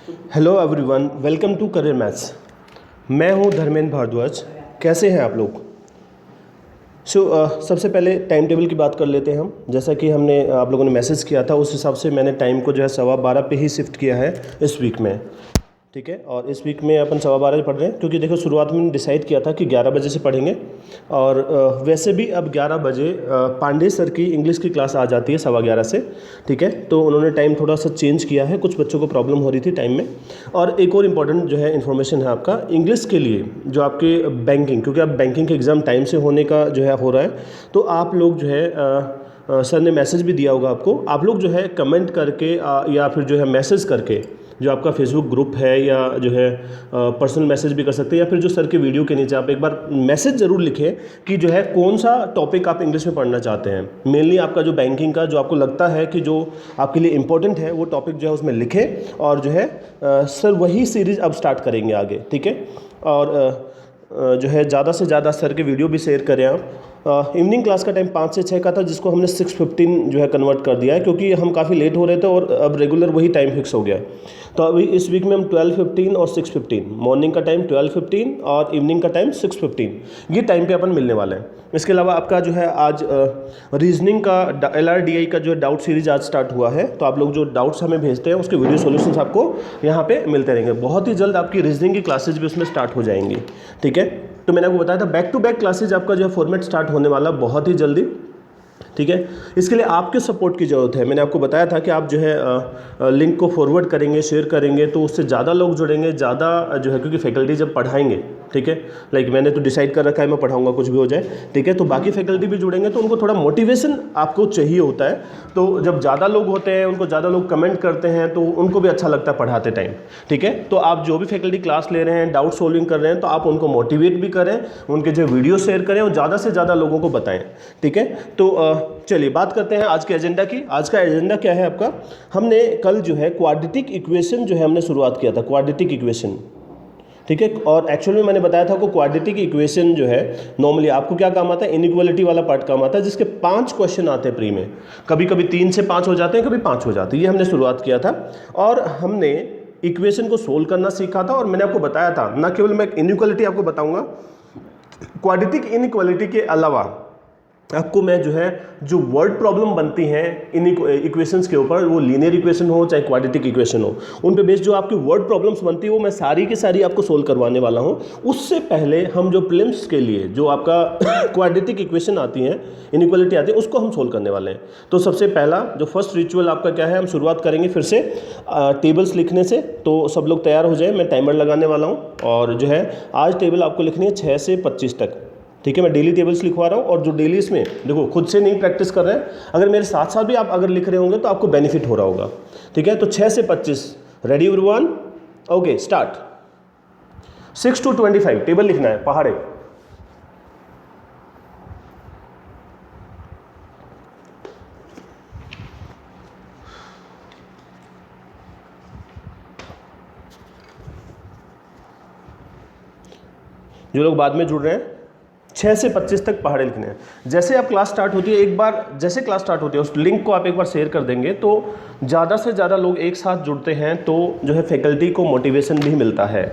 Hello everyone, welcome to career maths. मैं हूं धर्मेंद्र भारद्वाज। कैसे हैं आप लोग? सबसे पहले टाइम टेबल की बात कर लेते हैं हम। जैसा कि हमने आप लोगों ने मैसेज किया था, उस हिसाब से मैंने टाइम को जो है 12:15 पे ही शिफ्ट किया है इस वीक में। ठीक है, और इस वीक में अपन 12:15 पढ़ रहे हैं, क्योंकि देखो शुरुआत में डिसाइड किया था कि 11 बजे से पढ़ेंगे। और वैसे भी अब 11 बजे पांडे सर की इंग्लिश की क्लास आ जाती है 11:15 से। ठीक है, तो उन्होंने टाइम थोड़ा सा चेंज किया है, कुछ बच्चों को प्रॉब्लम हो रही थी टाइम में। और एक और इम्पॉर्टेंट जो है इन्फॉर्मेशन है आपका इंग्लिश के लिए, जो आपके बैंकिंग, क्योंकि अब बैंकिंग के एग्ज़ाम टाइम से होने का जो है हो रहा है, तो आप लोग जो है सर ने मैसेज भी दिया होगा आपको। आप लोग जो है कमेंट करके या फिर जो है मैसेज करके, जो आपका फेसबुक ग्रुप है या जो है पर्सनल मैसेज भी कर सकते हैं, या फिर जो सर के वीडियो के नीचे आप एक बार मैसेज ज़रूर लिखें कि जो है कौन सा टॉपिक आप इंग्लिश में पढ़ना चाहते हैं। मेनली आपका जो बैंकिंग का जो आपको लगता है कि जो आपके लिए इंपॉर्टेंट है, वो टॉपिक जो है उसमें लिखें। और जो है सर वही सीरीज़ अब स्टार्ट करेंगे आगे। ठीक है, और जो है ज़्यादा से ज़्यादा सर के वीडियो भी शेयर करें आप। इवनिंग क्लास का टाइम 5 से 6 का था, जिसको हमने 6:15 जो है कन्वर्ट कर दिया है, क्योंकि हम काफ़ी लेट हो रहे थे और अब रेगुलर वही टाइम फिक्स हो गया। तो अभी इस वीक में हम 12:15 और 6:15, मॉर्निंग का टाइम 12:15 और इवनिंग का टाइम 6:15, ये टाइम पे अपन मिलने वाले हैं। इसके अलावा आपका जो है आज रीजनिंग का LRDI का जो है डाउट सीरीज आज स्टार्ट हुआ है। तो आप लोग जो डाउट्स हमें भेजते हैं उसके वीडियो सॉल्यूशंस आपको यहाँ पे मिलते रहेंगे। बहुत ही जल्द आपकी रीजनिंग की क्लासेज भी उसमें स्टार्ट हो जाएंगी। ठीक है, तो मैंने आपको बताया था बैक टू बैक क्लासेज आपका जो है फॉर्मेट स्टार्ट होने वाला बहुत ही जल्दी। ठीक है, इसके लिए आपके सपोर्ट की ज़रूरत है। मैंने आपको बताया था कि आप जो है लिंक को फॉरवर्ड करेंगे, शेयर करेंगे, तो उससे ज़्यादा लोग जुड़ेंगे, ज़्यादा जो है, क्योंकि फैकल्टी जब पढ़ाएंगे, ठीक है, लाइक मैंने तो डिसाइड कर रखा है मैं पढ़ाऊंगा कुछ भी हो जाए। ठीक है, तो बाकी फैकल्टी भी जुड़ेंगे, तो उनको थोड़ा मोटिवेशन आपको चाहिए होता है। तो जब ज़्यादा लोग होते हैं, उनको ज़्यादा लोग कमेंट करते हैं, तो उनको भी अच्छा लगता है पढ़ाते टाइम। ठीक है, तो आप जो भी फैकल्टी क्लास ले रहे हैं, डाउट सॉल्विंग कर रहे हैं, तो आप उनको मोटिवेट भी करें, उनके जो वीडियो शेयर करें और ज़्यादा से ज़्यादा लोगों को बताएं। ठीक है, तो चलिए बात करते हैं आज के एजेंडा की। आज का एजेंडा क्या है आपका? हमने कल जो है क्वाड्रेटिक इक्वेशन जो है हमने शुरुआत किया था, क्वाड्रेटिक इक्वेशन। ठीक है, और एक्चुअली मैंने बताया था आपको क्वाड्रेटिक इक्वेशन जो है नॉर्मली आपको क्या काम आता है, इनइक्वालिटी वाला पार्ट काम आता है, जिसके 5 क्वेश्चन आते हैं प्री में। कभी कभी 3 से 5 हो जाते हैं, कभी 5 हो जाते हैं। ये हमने शुरुआत किया था और हमने इक्वेशन को सोल्व करना सीखा था। और मैंने आपको बताया था, ना केवल मैं इनइक्वालिटी आपको बताऊंगा, क्वाड्रेटिक इनइक्वालिटी के अलावा आपको मैं जो है जो वर्ड प्रॉब्लम बनती हैं इन इक्वेशंस के ऊपर, वो लीनियर इक्वेशन हो चाहे क्वाड्रेटिक इक्वेशन हो, उन पे बेस्ड जो आपकी वर्ड प्रॉब्लम्स बनती है, वो मैं सारी की सारी आपको सोल्व करवाने वाला हूं। उससे पहले हम जो प्रीलिम्स के लिए जो आपका क्वाड्रेटिक इक्वेशन आती हैं, इनइक्वालिटी आती है, उसको हम सोल्व करने वाले हैं। तो सबसे पहला जो फर्स्ट रिचुअल आपका क्या है, हम शुरुआत करेंगे फिर से टेबल्स लिखने से। तो सब लोग तैयार हो जाए, मैं टाइमर लगाने वाला हूँ। और जो है आज टेबल आपको लिखनी है 6 से 25 तक। ठीक है, मैं डेली टेबल्स लिखवा रहा हूँ। और जो डेली इसमें देखो खुद से नहीं प्रैक्टिस कर रहे हैं, अगर मेरे साथ साथ भी आप अगर लिख रहे होंगे तो आपको बेनिफिट हो रहा होगा। ठीक है, तो 6 से 25 ready everyone? Okay start. 6 to 25 table लिखना है, पहाड़े। जो लोग बाद में जुड़ रहे हैं, 6 से 25 तक पहाड़े लिखने हैं। जैसे आप क्लास स्टार्ट होती है, एक बार जैसे क्लास स्टार्ट होती है उस लिंक को आप एक बार शेयर कर देंगे, तो ज़्यादा से ज़्यादा लोग एक साथ जुड़ते हैं, तो जो है फैकल्टी को मोटिवेशन भी मिलता है।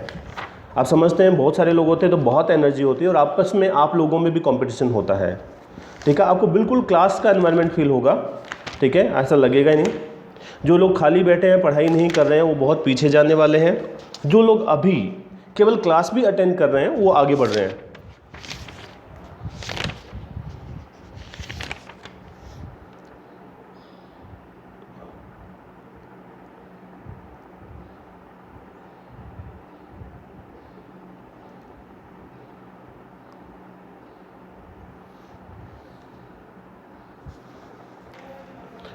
आप समझते हैं बहुत सारे लोग होते हैं तो बहुत एनर्जी होती है, और आपस में आप लोगों में भी कंपटीशन होता है। ठीक है, आपको बिल्कुल क्लास का एनवायरनमेंट फील होगा। ठीक है, ऐसा लगेगा ही नहीं। जो लोग खाली बैठे हैं, पढ़ाई नहीं कर रहे हैं, वो बहुत पीछे जाने वाले हैं। जो लोग अभी केवल क्लास भी अटेंड कर रहे हैं, वो आगे बढ़ रहे हैं।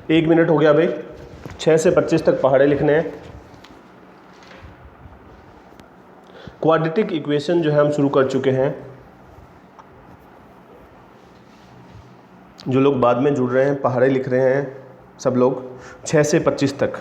एक मिनट हो गया भाई। 6 से 25 तक पहाड़े लिखने हैं। क्वाड्रेटिक इक्वेशन जो है हम शुरू कर चुके हैं। जो लोग बाद में जुड़ रहे हैं, पहाड़े लिख रहे हैं सब लोग, 6 से 25 तक।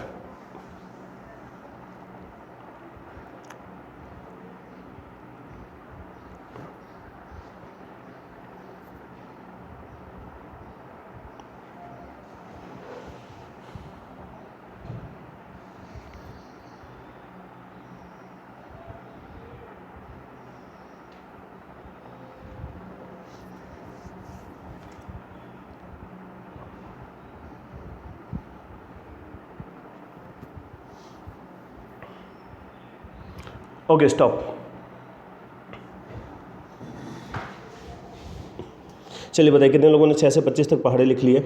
Okay stop. चलिए बताइए कितने लोगों ने 6 से 25 तक पहाड़े लिख लिए।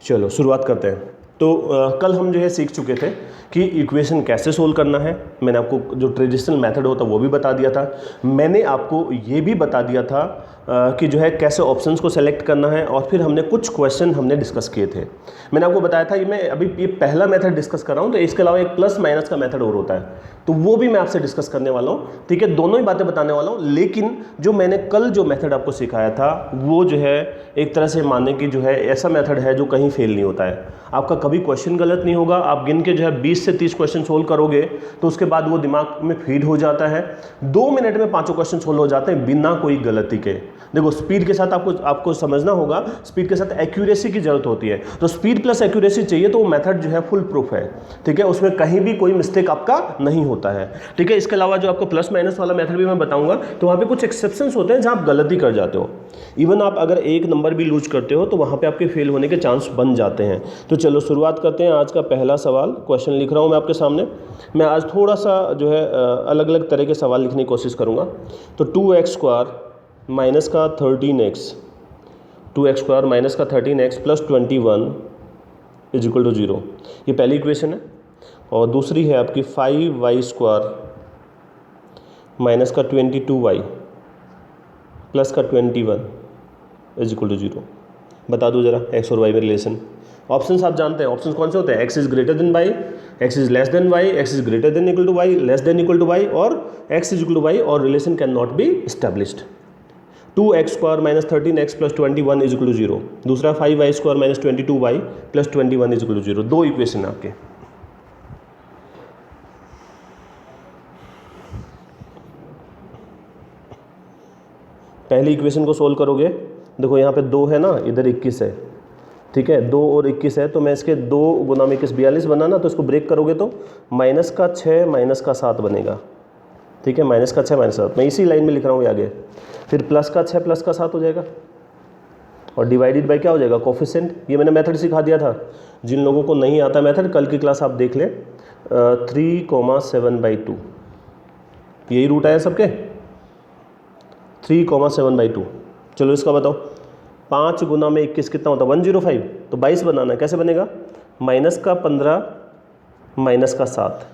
चलो शुरुआत करते हैं। तो कल हम जो है सीख चुके थे कि इक्वेशन कैसे सोल्व करना है। मैंने आपको जो ट्रेडिशनल मेथड होता है वो भी बता दिया था। मैंने आपको ये भी बता दिया था कि जो है कैसे ऑप्शंस को सेलेक्ट करना है, और फिर हमने कुछ क्वेश्चन हमने डिस्कस किए थे। मैंने आपको बताया था कि मैं अभी ये पहला मेथड डिस्कस कर रहा हूँ, तो इसके अलावा एक प्लस माइनस का मेथड और होता है, तो वो भी मैं आपसे डिस्कस करने वाला हूँ। ठीक है, दोनों ही बातें बताने वाला हूँ। लेकिन जो मैंने कल जो मेथड आपको सिखाया था वो जो है एक तरह से माने कि जो है ऐसा मेथड है जो कहीं फेल नहीं होता है। आपका कभी क्वेश्चन गलत नहीं होगा। आप गिन के जो है 20 से 30 क्वेश्चन सोल्व करोगे तो उसके बाद वो दिमाग में फीड हो जाता है। 2 मिनट में 5 क्वेश्चन सोल्व हो जाते हैं बिना कोई गलती के। देखो स्पीड के साथ आपको समझना होगा, स्पीड के साथ एक्यूरेसी की जरूरत होती है। तो स्पीड प्लस एक्यूरेसी चाहिए तो वो मेथड जो है फुल प्रूफ है। ठीक है, उसमें कहीं भी कोई मिस्टेक आपका नहीं होता है। ठीक है, इसके अलावा जो आपको प्लस माइनस वाला मेथड भी मैं बताऊंगा, तो वहाँ पे कुछ एक्सेप्शंस होते हैं जहाँ आप गलती कर जाते हो। इवन आप अगर एक नंबर भी लूज करते हो तो वहाँ पे आपके फेल होने के चांस बन जाते हैं। तो चलो शुरुआत करते हैं। आज का पहला सवाल क्वेश्चन लिख रहा हूँ मैं आपके सामने। मैं आज थोड़ा सा जो है अलग अलग तरह के सवाल लिखने की कोशिश करूँगा। तो 2x² माइनस का 13x, 2x² माइनस का 13x plus 21 is equal to 0, ये पहली इक्वेशन है। और दूसरी है आपकी 5y² माइनस का 22y प्लस का 21 इज इक्वल टू 0। बता दो जरा x और y में रिलेशन। ऑप्शंस आप जानते हैं, ऑप्शंस कौन से होते हैं? x is greater than y, x is less than y, x is greater than equal to y, less than equal to y, और x is equal to y, और relation can not be established. 2x² minus 13x plus 21 is equal to 0। दूसरा 5y² minus 22y plus 21 is equal to 0। दो equation है आपके। पहली equation को solve करोगे, देखो यहाँ पे 2 है ना, इधर 21 है। ठीक है, 2 और 21 है, तो मैं इसके 2 गुना में 21 42 बनाना, तो इसको ब्रेक करोगे तो माइनस का 6 माइनस का 7 बनेगा। ठीक है, माइनस का 6 माइनस 7, मैं इसी लाइन में लिख रहा हूँ आगे। फिर प्लस का 6 प्लस का 7 हो जाएगा, और डिवाइडेड बाय क्या हो जाएगा? कोफिशिएंट। ये मैंने मेथड सिखा दिया था। जिन लोगों को नहीं आता मेथड, कल की क्लास आप देख लें। 3,7/2 यही रूट आया सबके, 3,7/2। चलो इसका बताओ, 5 गुना में 21 कितना होता है? 105। तो 22 बनाना है, कैसे बनेगा? माइनस का 15 माइनस का 7।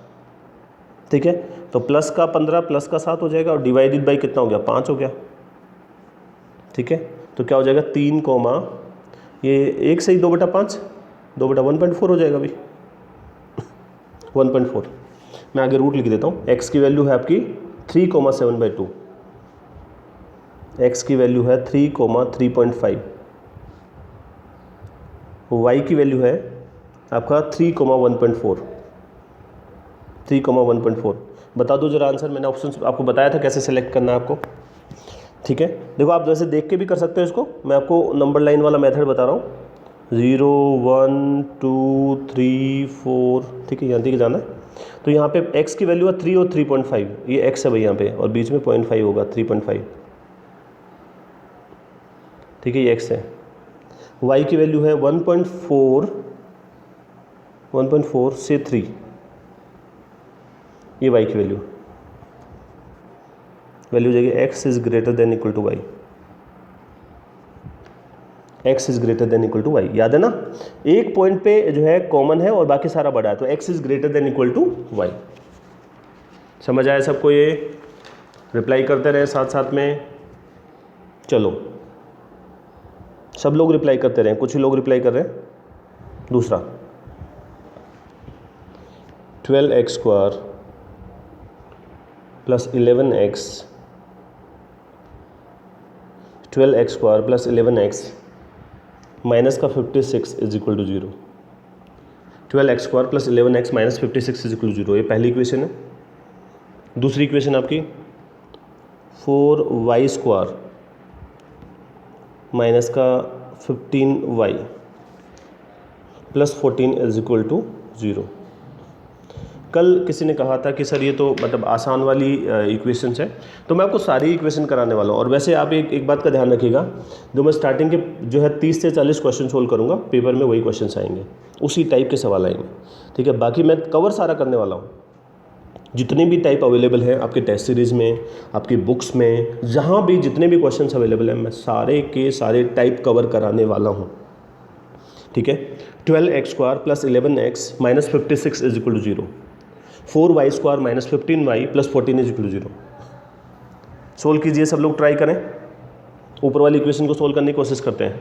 ठीक है, तो प्लस का 15 प्लस का 7 हो जाएगा, और डिवाइडेड बाई कितना हो गया? 5 हो गया। ठीक है, तो क्या हो जाएगा? 3 कोमा ये 1 से ही 2/5, 2/1.4 हो जाएगा अभी 1.4। मैं आगे रूट लिख देता हूँ। x की वैल्यू है आपकी 3,7/2, x की वैल्यू है 3,3.5, y की वैल्यू है आपका 3,1.4, 3,1.4। बता दो जरा आंसर। मैंने ऑप्शन आपको बताया था कैसे सेलेक्ट करना है आपको। ठीक है, देखो आप वैसे देख के भी कर सकते हो इसको। मैं आपको नंबर लाइन वाला मेथड बता रहा हूँ। 0 1 2 3 4। ठीक है, यहाँ तक जाना है। तो यहाँ पे x की वैल्यू है 3 और 3.5, ये x है भाई यहाँ पे, और बीच में 0.5 होगा, 3.5। ठीक है, ये x है। y की वैल्यू है 1.4, 1.4 से 3, ये y की वैल्यू हो जाएगी x is greater than equal to y, x is greater than equal to y। याद है ना, एक पॉइंट पे जो है कॉमन है और बाकी सारा बड़ा है, तो x is greater than equal to y। समझ आया सबको? ये रिप्लाई करते रहे साथ साथ में। चलो सब लोग रिप्लाई करते रहे, कुछ ही लोग रिप्लाई कर रहे हैं। दूसरा 12x² plus 11x, 12x² plus 11x minus का 56 is equal to 0। 12x² plus 11x minus 56 is equal to 0, ये पहली इक्वेशन है। दूसरी इक्वेशन आपकी 4y² माइनस का 15y plus 14 is equal to 0। कल किसी ने कहा था कि सर ये तो मतलब आसान वाली इक्वेशंस है, तो मैं आपको सारी इक्वेशन कराने वाला हूँ। और वैसे आप एक बात का ध्यान रखिएगा, जो मैं स्टार्टिंग के जो है 30 से 40 क्वेश्चन सोल्व करूँगा, पेपर में वही क्वेश्चन आएंगे, उसी टाइप के सवाल आएंगे, ठीक है। बाकी मैं कवर सारा करने वाला हूँ, जितने भी टाइप अवेलेबल हैं आपके टेस्ट सीरीज़ में, आपकी बुक्स में, जहाँ भी जितने भी क्वेश्चंस अवेलेबल हैं, मैं सारे के सारे टाइप कवर कराने वाला हूँ, ठीक है। 12x² + 11x - 56 = 0, 4y² - 15y + 14 = 0। Solve कीजिए, सब लोग ट्राई करें, ऊपर वाली इक्वेशन को सोल्व करने की कोशिश करते हैं।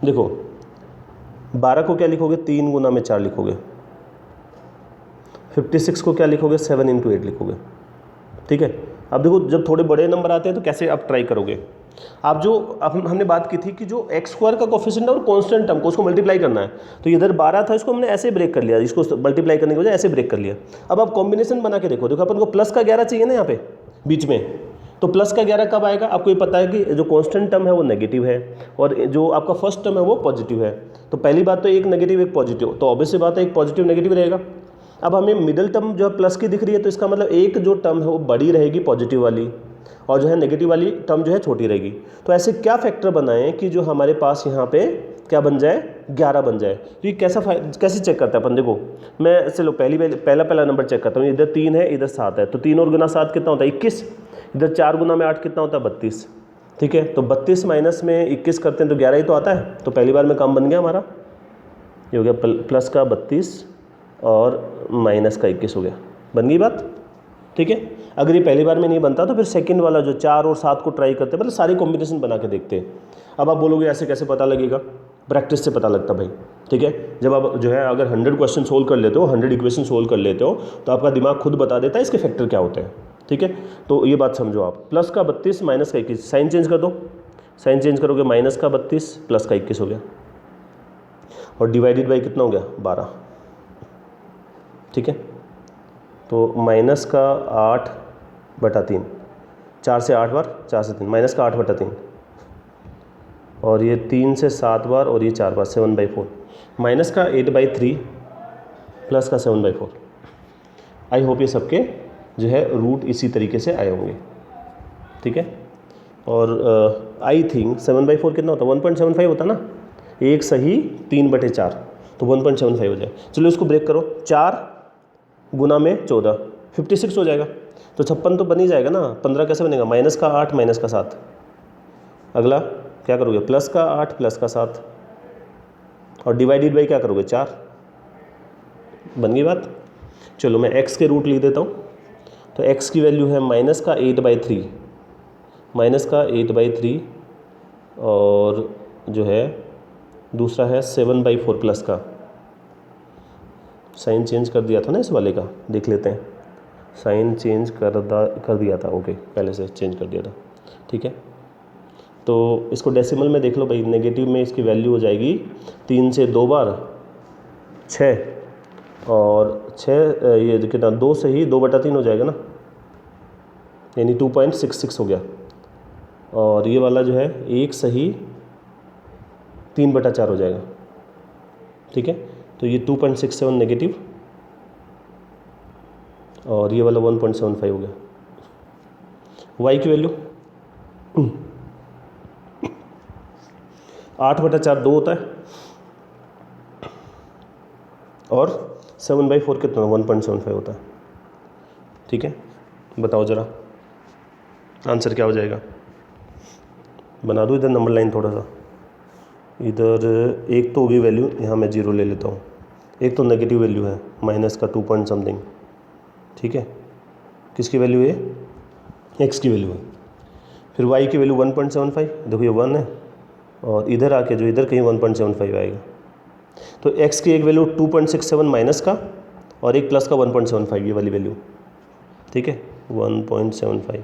देखो 12 को क्या लिखोगे, 3 गुना में 4 लिखोगे। 56 को क्या लिखोगे, 7 × 8 लिखोगे, ठीक है। अब देखो जब थोड़े बड़े नंबर आते हैं तो कैसे आप ट्राई करोगे, आप जो हमने बात की थी कि जो x² का कोफिशिएंट है और कांस्टेंट टर्म को उसको मल्टीप्लाई करना है, तो इधर 12 था, इसको हमने ऐसे ब्रेक कर लिया, इसको मल्टीप्लाई करने की वजह ऐसे ब्रेक कर लिया। अब आप कॉम्बिनेशन बना के देखो, अपन को प्लस का 11 चाहिए ना यहाँ पे बीच में, तो प्लस का 11 कब आएगा, आपको ये पता है कि जो कांस्टेंट टर्म है वो नेगेटिव है और जो आपका फर्स्ट टर्म है वो पॉजिटिव है। तो पहली बात तो एक नेगेटिव एक पॉजिटिव, तो ऑब्वियस सी बात है एक पॉजिटिव नेगेटिव रहेगा। अब हमें मिडिल टर्म जो है प्लस की दिख रही है, तो इसका मतलब एक जो टर्म है वो बड़ी रहेगी पॉजिटिव वाली, और जो है नेगेटिव वाली टर्म जो है छोटी रहेगी। तो ऐसे क्या फैक्टर बनाएं कि जो हमारे पास यहाँ पे क्या बन जाए, 11 बन जाए। तो ये कैसे चेक करते हैं अपन, देखो मैं चलो पहला नंबर चेक करता हूँ। इधर 3 है, इधर 7 है, तो 3 और गुना 7 कितना होता है, 21। इधर 4 गुना में 8 कितना होता है, 32, ठीक है। तो 32 माइनस में 21 करते हैं तो 11 ही तो आता है। तो पहली बार में काम बन गया हमारा, ये हो गया प्लस का 32 और माइनस का 21 हो गया, बन गई बात, ठीक है। अगर ये पहली बार में नहीं बनता तो फिर सेकंड वाला जो 4 और 7 को ट्राई करते, मतलब सारी कॉम्बिनेशन बना के देखते हैं। अब आप बोलोगे ऐसे कैसे पता लगेगा, प्रैक्टिस से पता लगता भाई, ठीक है। जब आप जो है अगर 100 क्वेश्चन सोल्व कर लेते हो, 100 इक्वेशन सोल्व कर लेते हो, तो आपका दिमाग खुद बता देता है इसके फैक्टर क्या होते हैं, ठीक है। तो ये बात समझो आप, प्लस का 32 माइनस का 21, साइन चेंज कर दो, साइन चेंज करोगे माइनस का 32 प्लस का 21 हो गया, और डिवाइडेड बाई कितना हो गया, 12, ठीक है। तो माइनस का 8/3, 4 से 8 बार, 4 से 3, माइनस का 8/3, और ये 3 से 7 बार, और ये 4 बार, 7/4, माइनस का 8/3 प्लस का 7/4। आई होप ये सबके जो है रूट इसी तरीके से आए होंगे, ठीक है। और आई थिंक 7/4 कितना होता है, 1.75 होता ना, एक सही 3/4, तो 1.75 हो जाए। चलो इसको ब्रेक करो, 4 गुना में 14, 56 हो जाएगा। तो 56 तो बन ही जाएगा ना, 15 कैसे बनेगा, माइनस का 8 माइनस का 7। अगला क्या करोगे, प्लस का 8 प्लस का 7, और डिवाइडेड बाई क्या करोगे, 4, बन गई बात। चलो मैं x के रूट लिख देता हूँ। तो x की वैल्यू है माइनस का 8/3, माइनस का 8/3, और जो है दूसरा है 7/4 प्लस का, साइन चेंज कर दिया था ना इस वाले का, देख लेते हैं, साइन चेंज कर दिया था, ओके पहले से चेंज कर दिया था, ठीक है। तो इसको डेसिमल में देख लो भाई, नेगेटिव में इसकी वैल्यू हो जाएगी 3 से 2 बार 6, और 6 ये कितना, 2 से ही 2/3 हो जाएगा ना, यानी 2.66 हो गया। और ये वाला जो है 1 सही 3/4 हो जाएगा, ठीक है। तो ये 2.67 नेगेटिव, और ये वाला 1.75 हो गया। y की वैल्यू 8/4 2 होता है, और 7/4 कितना, 1.75 होता है, ठीक है। बताओ ज़रा आंसर क्या हो जाएगा, बना दूँ इधर नंबर लाइन थोड़ा सा, इधर एक तो होगी वैल्यू, यहाँ मैं 0 ले लेता हूँ, एक तो नेगेटिव वैल्यू है माइनस का 2 पॉइंट समथिंग, ठीक है। किसकी वैल्यू है, x की वैल्यू है। फिर y की वैल्यू 1.75, देखो ये 1 है, और इधर आके जो इधर कहीं 1.75 आएगा। तो x की एक वैल्यू 2.67 माइनस का, और एक प्लस का 1.75, ये वाली वैल्यू, ठीक है, 1.75।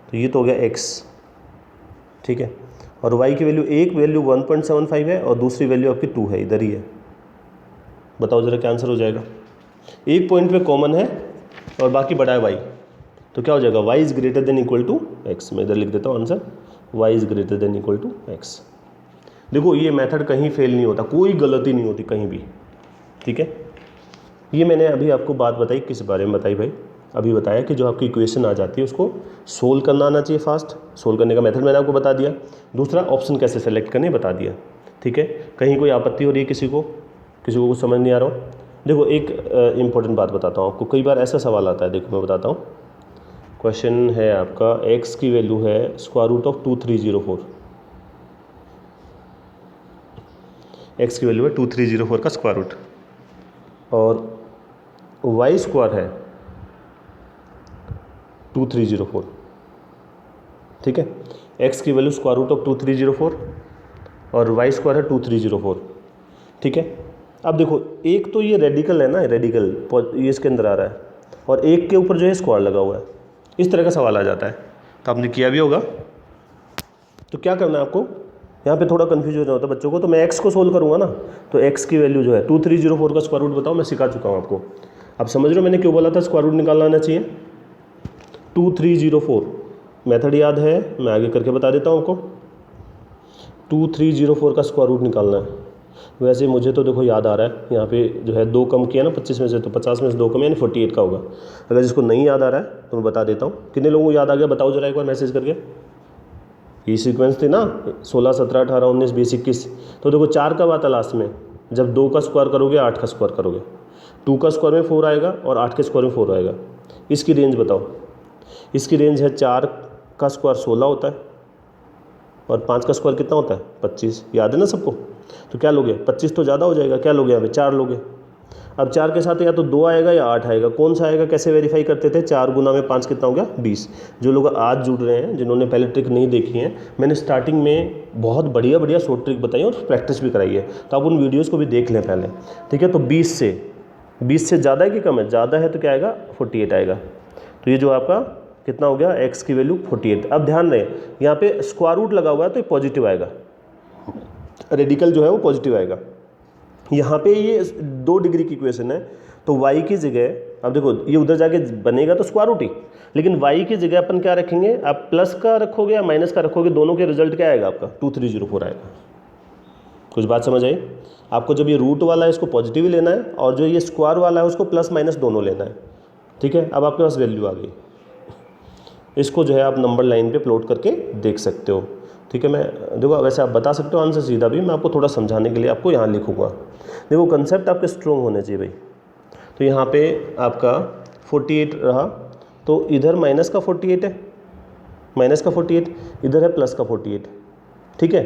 तो ये तो हो गया x, ठीक है। और y की वैल्यू, एक वैल्यू 1.75 है और दूसरी वैल्यू आपकी 2 है, इधर ही है। बताओ ज़रा क्या आंसर हो जाएगा। एक पॉइंट पे कॉमन है और बाकी बड़ा है y, तो क्या हो जाएगा, y is greater than equal to x। मैं इधर लिख देता हूँ answer, y is greater than equal to x। देखो ये मेथड कहीं फेल नहीं होता, कोई गलती नहीं होती कहीं भी, ठीक है। ये मैंने अभी आपको बात बताई, किस बारे में बताई भाई, अभी बताया कि जो आपकी इक्वेशन आ जाती है उसको सोल्व करना आना चाहिए फास्ट, सोल्व करने का मेथड मैंने आपको बता दिया। दूसरा ऑप्शन कैसे सेलेक्ट करने बता दिया, ठीक है। कहीं कोई आपत्ति हो रही है किसी को कुछ समझ नहीं आ रहा हो, देखो एक इम्पोर्टेंट बात बताता हूँ आपको। कई बार ऐसा सवाल आता है, देखो मैं बताता हूँ। क्वेश्चन है आपका x की वैल्यू है √2304, x की वैल्यू है 2304 का स्क्वायर रूट, और y स्क्वायर है 2304, ठीक है। x की वैल्यू √2304 और y स्क्वायर है 2304, ठीक है। अब देखो एक तो ये रेडिकल है ना, रेडिकल ये इसके अंदर आ रहा है, और एक के ऊपर जो है स्क्वायर लगा हुआ है, इस तरह का सवाल आ जाता है। तो आपने किया भी होगा। तो क्या करना है आपको, यहाँ पे थोड़ा कन्फ्यूजन होता है बच्चों को। तो मैं x को सोल्व करूँगा ना, तो x की वैल्यू जो है 2304 का स्क्वायर रूट बताओ, मैं सिखा चुका हूँ आपको। अब समझ रहे हो मैंने क्यों बोला था स्क्वायर रूट निकालना आना चाहिए। 2304 मेथड याद है, मैं आगे करके बता देता हूँ आपको। 2304 का स्क्वायर रूट निकालना है। वैसे मुझे तो देखो याद आ रहा है, यहाँ पे जो है 2 कम किया ना 25 में से, तो 50 में से 2 कम यानी 48 का होगा। अगर जिसको नहीं याद आ रहा है तो मैं बता देता हूँ। कितने लोगों को याद आ गया बताओ जरा एक बार मैसेज करके। ये सीक्वेंस थी ना 16, 17, 18, 19, 20, 21। तो देखो 4 कब आता लास्ट में, जब 2 का स्क्वायर करोगे 8 का स्क्वायर करोगे। 2 का स्क्वायर में 4 आएगा और 8 के स्क्वायर में 4 आएगा। इसकी रेंज बताओ। इसकी रेंज है 4 का स्क्वायर 16 होता है और 5 का स्क्वायर कितना होता है 25। याद है ना सबको। तो क्या लोगे, 25 तो ज़्यादा हो जाएगा, क्या लोगे यहाँ पे 4 लोगे। अब 4 के साथ या तो 2 आएगा या 8 आएगा, कौन सा आएगा कैसे वेरीफाई करते थे। 4 गुना में 5 कितना हो गया 20। जो लोग आज जुड़ रहे हैं, जिन्होंने पहले ट्रिक नहीं देखी है, मैंने स्टार्टिंग में बहुत बढ़िया बढ़िया शॉर्ट ट्रिक बताई और प्रैक्टिस भी कराई है, तो आप उन वीडियोज़ को भी देख लें पहले, ठीक है। तो 20 से ज़्यादा है कि कम है, ज़्यादा है तो क्या आएगा 48 आएगा। तो ये जो आपका कितना हो गया x की वैल्यू 48। अब ध्यान रहे यहाँ पे स्क्वायर रूट लगा हुआ है तो ये पॉजिटिव आएगा, रेडिकल जो है वो पॉजिटिव आएगा। यहाँ पे ये 2 डिग्री की इक्वेशन है, तो y की जगह, अब देखो ये उधर जाके बनेगा तो स्क्वायर रूट ही, लेकिन y की जगह अपन क्या रखेंगे, आप प्लस का रखोगे या माइनस का रखोगे, दोनों के रिजल्ट क्या आएगा आपका 2304 आएगा। कुछ बात समझ आई आपको। जब ये रूट वाला है इसको पॉजिटिव ही लेना है, और जो ये स्क्वायर वाला है उसको प्लस माइनस दोनों लेना है, ठीक है। अब आपके पास वैल्यू आ गई, इसको जो है आप नंबर लाइन पे प्लॉट करके देख सकते हो, ठीक है। मैं देखो वैसे आप बता सकते हो आंसर सीधा भी, मैं आपको थोड़ा समझाने के लिए आपको यहाँ लिखूँगा। देखो कंसेप्ट आपके स्ट्रॉन्ग होने चाहिए भाई। तो यहाँ पे आपका 48 रहा, तो इधर माइनस का 48 है, माइनस का 48, इधर है प्लस का 48, ठीक है।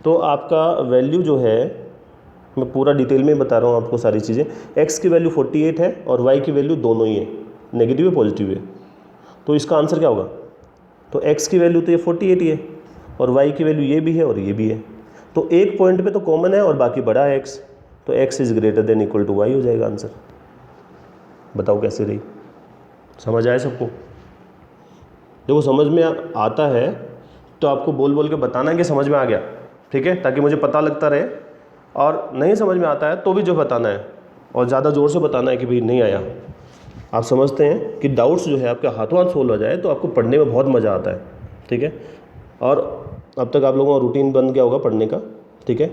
तो आपका वैल्यू जो है, मैं पूरा डिटेल में बता रहा हूँ आपको सारी चीज़ें। x की वैल्यू 48 है और y की वैल्यू दोनों ही है, नेगेटिव है पॉजिटिव है। तो इसका आंसर क्या होगा, तो x की वैल्यू तो ये 48 ही है और y की वैल्यू ये भी है और ये भी है। तो एक पॉइंट पे तो कॉमन है और बाकी बड़ा है x, तो x is greater than equal to y हो जाएगा आंसर। बताओ कैसे रही, समझ आए सबको। देखो समझ में आता है तो आपको बोल बोल के बताना कि समझ में आ गया, ठीक है, ताकि मुझे पता लगता रहे। और नहीं समझ में आता है तो भी जो बताना है, और ज़्यादा ज़ोर से बताना है कि भाई नहीं आया। आप समझते हैं कि डाउट्स जो है आपके हाथों हाथ सोल्व हो जाए तो आपको पढ़ने में बहुत मज़ा आता है, ठीक है। और अब तक आप लोगों का रूटीन बन गया होगा पढ़ने का, ठीक है।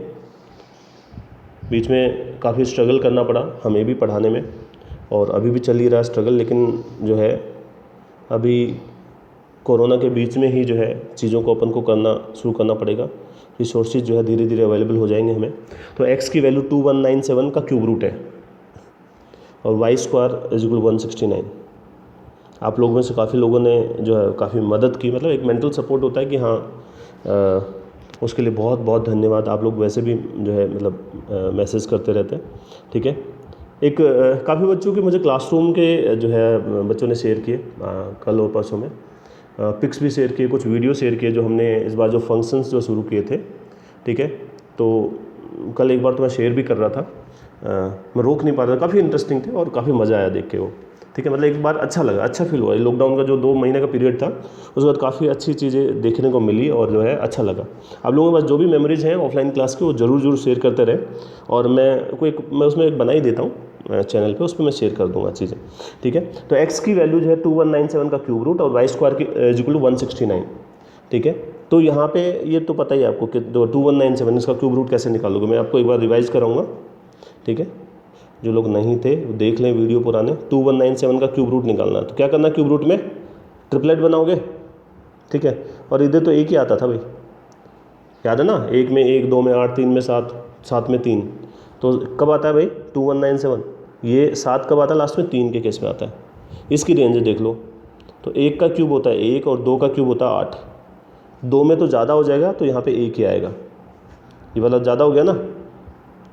बीच में काफ़ी स्ट्रगल करना पड़ा हमें भी पढ़ाने में, और अभी भी चल ही रहा है स्ट्रगल, लेकिन जो है अभी कोरोना के बीच में ही जो है चीज़ों को अपन को करना शुरू करना पड़ेगा। रिसोर्सेज जो है धीरे धीरे अवेलेबल हो जाएंगे हमें। तो x की वैल्यू 2197 का क्यूब रूट है और y स्क्वायर इज इक्वल 169। आप लोगों में से काफ़ी लोगों ने जो है काफ़ी मदद की, मतलब एक मेंटल सपोर्ट होता है कि हाँ, उसके लिए बहुत बहुत धन्यवाद। आप लोग वैसे भी जो है मतलब मैसेज करते रहते हैं, ठीक है। एक काफ़ी बच्चों के मुझे क्लासरूम के जो है बच्चों ने शेयर किए कल और परसों में, पिक्स भी शेयर किए, कुछ वीडियो शेयर किए जो हमने इस बार जो फंक्शंस जो शुरू किए थे, ठीक है। तो कल एक बार तो मैं शेयर भी कर रहा था, मैं रोक नहीं पा रहा था, काफ़ी इंटरेस्टिंग थे और काफ़ी मज़ा आया देख के वो, ठीक है। मतलब एक बार अच्छा लगा, अच्छा फील हुआ। लॉकडाउन का जो 2 महीने का पीरियड था उसके बाद काफ़ी अच्छी चीज़ें देखने को मिली और जो है अच्छा लगा। आप लोगों के पास जो भी मेमोरीज़ हैं ऑफलाइन क्लास की वो ज़रूर शेयर करते रहें, और मैं उसमें एक बना ही देता हूँ चैनल पे, उस पर मैं शेयर कर दूंगा चीज़ें, ठीक है। तो x की वैल्यू जो है 2197 का क्यूब रूट और y स्क्वायर की इज इक्वल टू 169, ठीक है। तो यहाँ पे ये तो पता ही है आपको कि 2197 इसका क्यूब रूट कैसे निकालोगे, मैं आपको एक बार रिवाइज कराऊंगा, ठीक है। जो लोग नहीं थे वो देख लें वीडियो पुराने। 2197 का क्यूब रूट निकालना है तो क्या करना, क्यूब रूट में ट्रिपलेट बनाओगे, ठीक है। और इधर तो एक ही आता था भाई, याद है ना, 1 में 1, 2 में 8, 3 में 7, 7 में 3, तो कब आता है भाई 2197, ये 7 कब आता है, लास्ट में 3 के केस में आता है। इसकी रेंज देख लो, तो 1 का क्यूब होता है 1 और 2 का क्यूब होता है 8, 2 में तो ज़्यादा हो जाएगा तो यहाँ पे 1 ही आएगा, ये वाला ज़्यादा हो गया ना,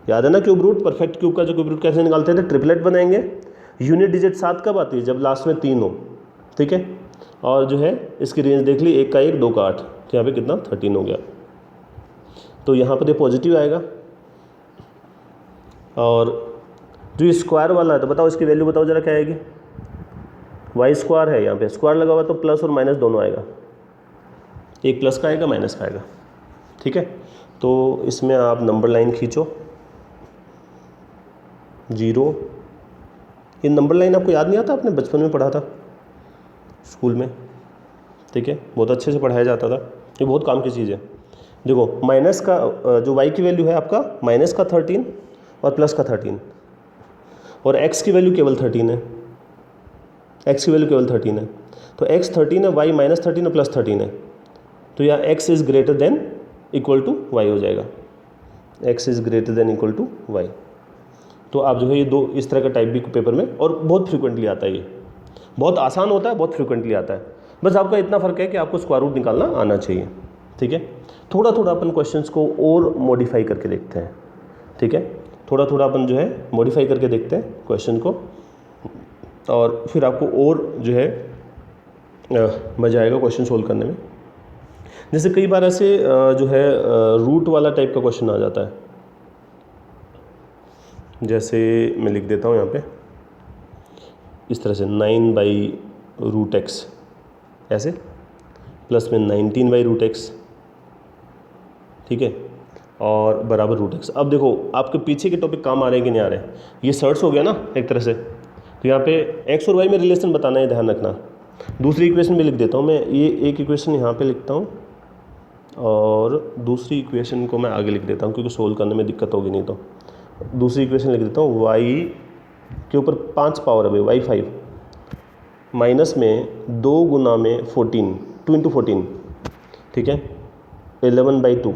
याद है ना क्यूब रूट, परफेक्ट क्यूब का जो क्यूब रूट कैसे निकालते थे, ट्रिपलेट बनाएंगे। यूनिट डिजिट 7 कब आती है, जब लास्ट में 3 हो, ठीक है। और जो है इसकी रेंज देख ली, 1 का 1, 2 का 8, तो यहाँ पे कितना 13 हो गया, तो यहाँ पर ये पॉजिटिव आएगा। और जो ये स्क्वायर वाला है तो बताओ इसकी वैल्यू बताओ जरा क्या आएगी, वाई स्क्वायर है, यहाँ पे स्क्वायर लगा हुआ तो प्लस और माइनस दोनों आएगा, एक प्लस का आएगा माइनस का आएगा, ठीक है। तो इसमें आप नंबर लाइन खींचो 0, ये नंबर लाइन आपको याद नहीं आता, आपने बचपन में पढ़ा था स्कूल में, ठीक है, बहुत अच्छे से पढ़ाया जाता था, ये बहुत काम की चीज़ है। देखो माइनस का जो y की वैल्यू है आपका माइनस का 13 और प्लस का 13, और x की वैल्यू केवल 13 है, x की वैल्यू केवल 13 है, तो x 13 है, y माइनस 13 और प्लस 13 है, तो यहाँ x is greater than equal to y हो जाएगा, x is greater than equal to y। तो आप जो है ये दो इस तरह का टाइप भी पेपर में, और बहुत फ्रिक्वेंटली आता है, ये बहुत आसान होता है, बहुत फ्रिक्वेंटली आता है, बस आपका इतना फ़र्क है कि आपको स्क्वायर रूट निकालना आना चाहिए, ठीक है। थोड़ा थोड़ा अपन क्वेश्चंस को और मॉडिफाई करके देखते हैं, ठीक है, थोड़ा थोड़ा अपन जो है मॉडिफाई करके देखते हैं क्वेश्चन को, और फिर आपको और जो है मज़ा आएगा क्वेश्चन सोल्व करने में। जैसे कई बार ऐसे जो है रूट वाला टाइप का क्वेश्चन आ जाता है, जैसे मैं लिख देता हूँ यहाँ पे इस तरह से 9/√x ऐसे, प्लस में 19/√x, ठीक है, और बराबर √x। अब देखो आपके पीछे के टॉपिक काम आ रहे हैं कि नहीं आ रहे हैं, ये सर्च हो गया ना एक तरह से, तो यहाँ पे x और y में रिलेशन बताना है, ध्यान रखना। दूसरी इक्वेशन भी लिख देता हूँ मैं, ये एक इक्वेशन यहाँ पे लिखता हूँ और दूसरी इक्वेशन को मैं आगे लिख देता हूँ क्योंकि सोल्व करने में दिक्कत होगी नहीं, तो दूसरी इक्वेशन लिख देता हूँ, y के ऊपर 5 पावर है भाई, y 5 माइनस में 2 गुना में 14, 2 × 14, ठीक है, 11/2,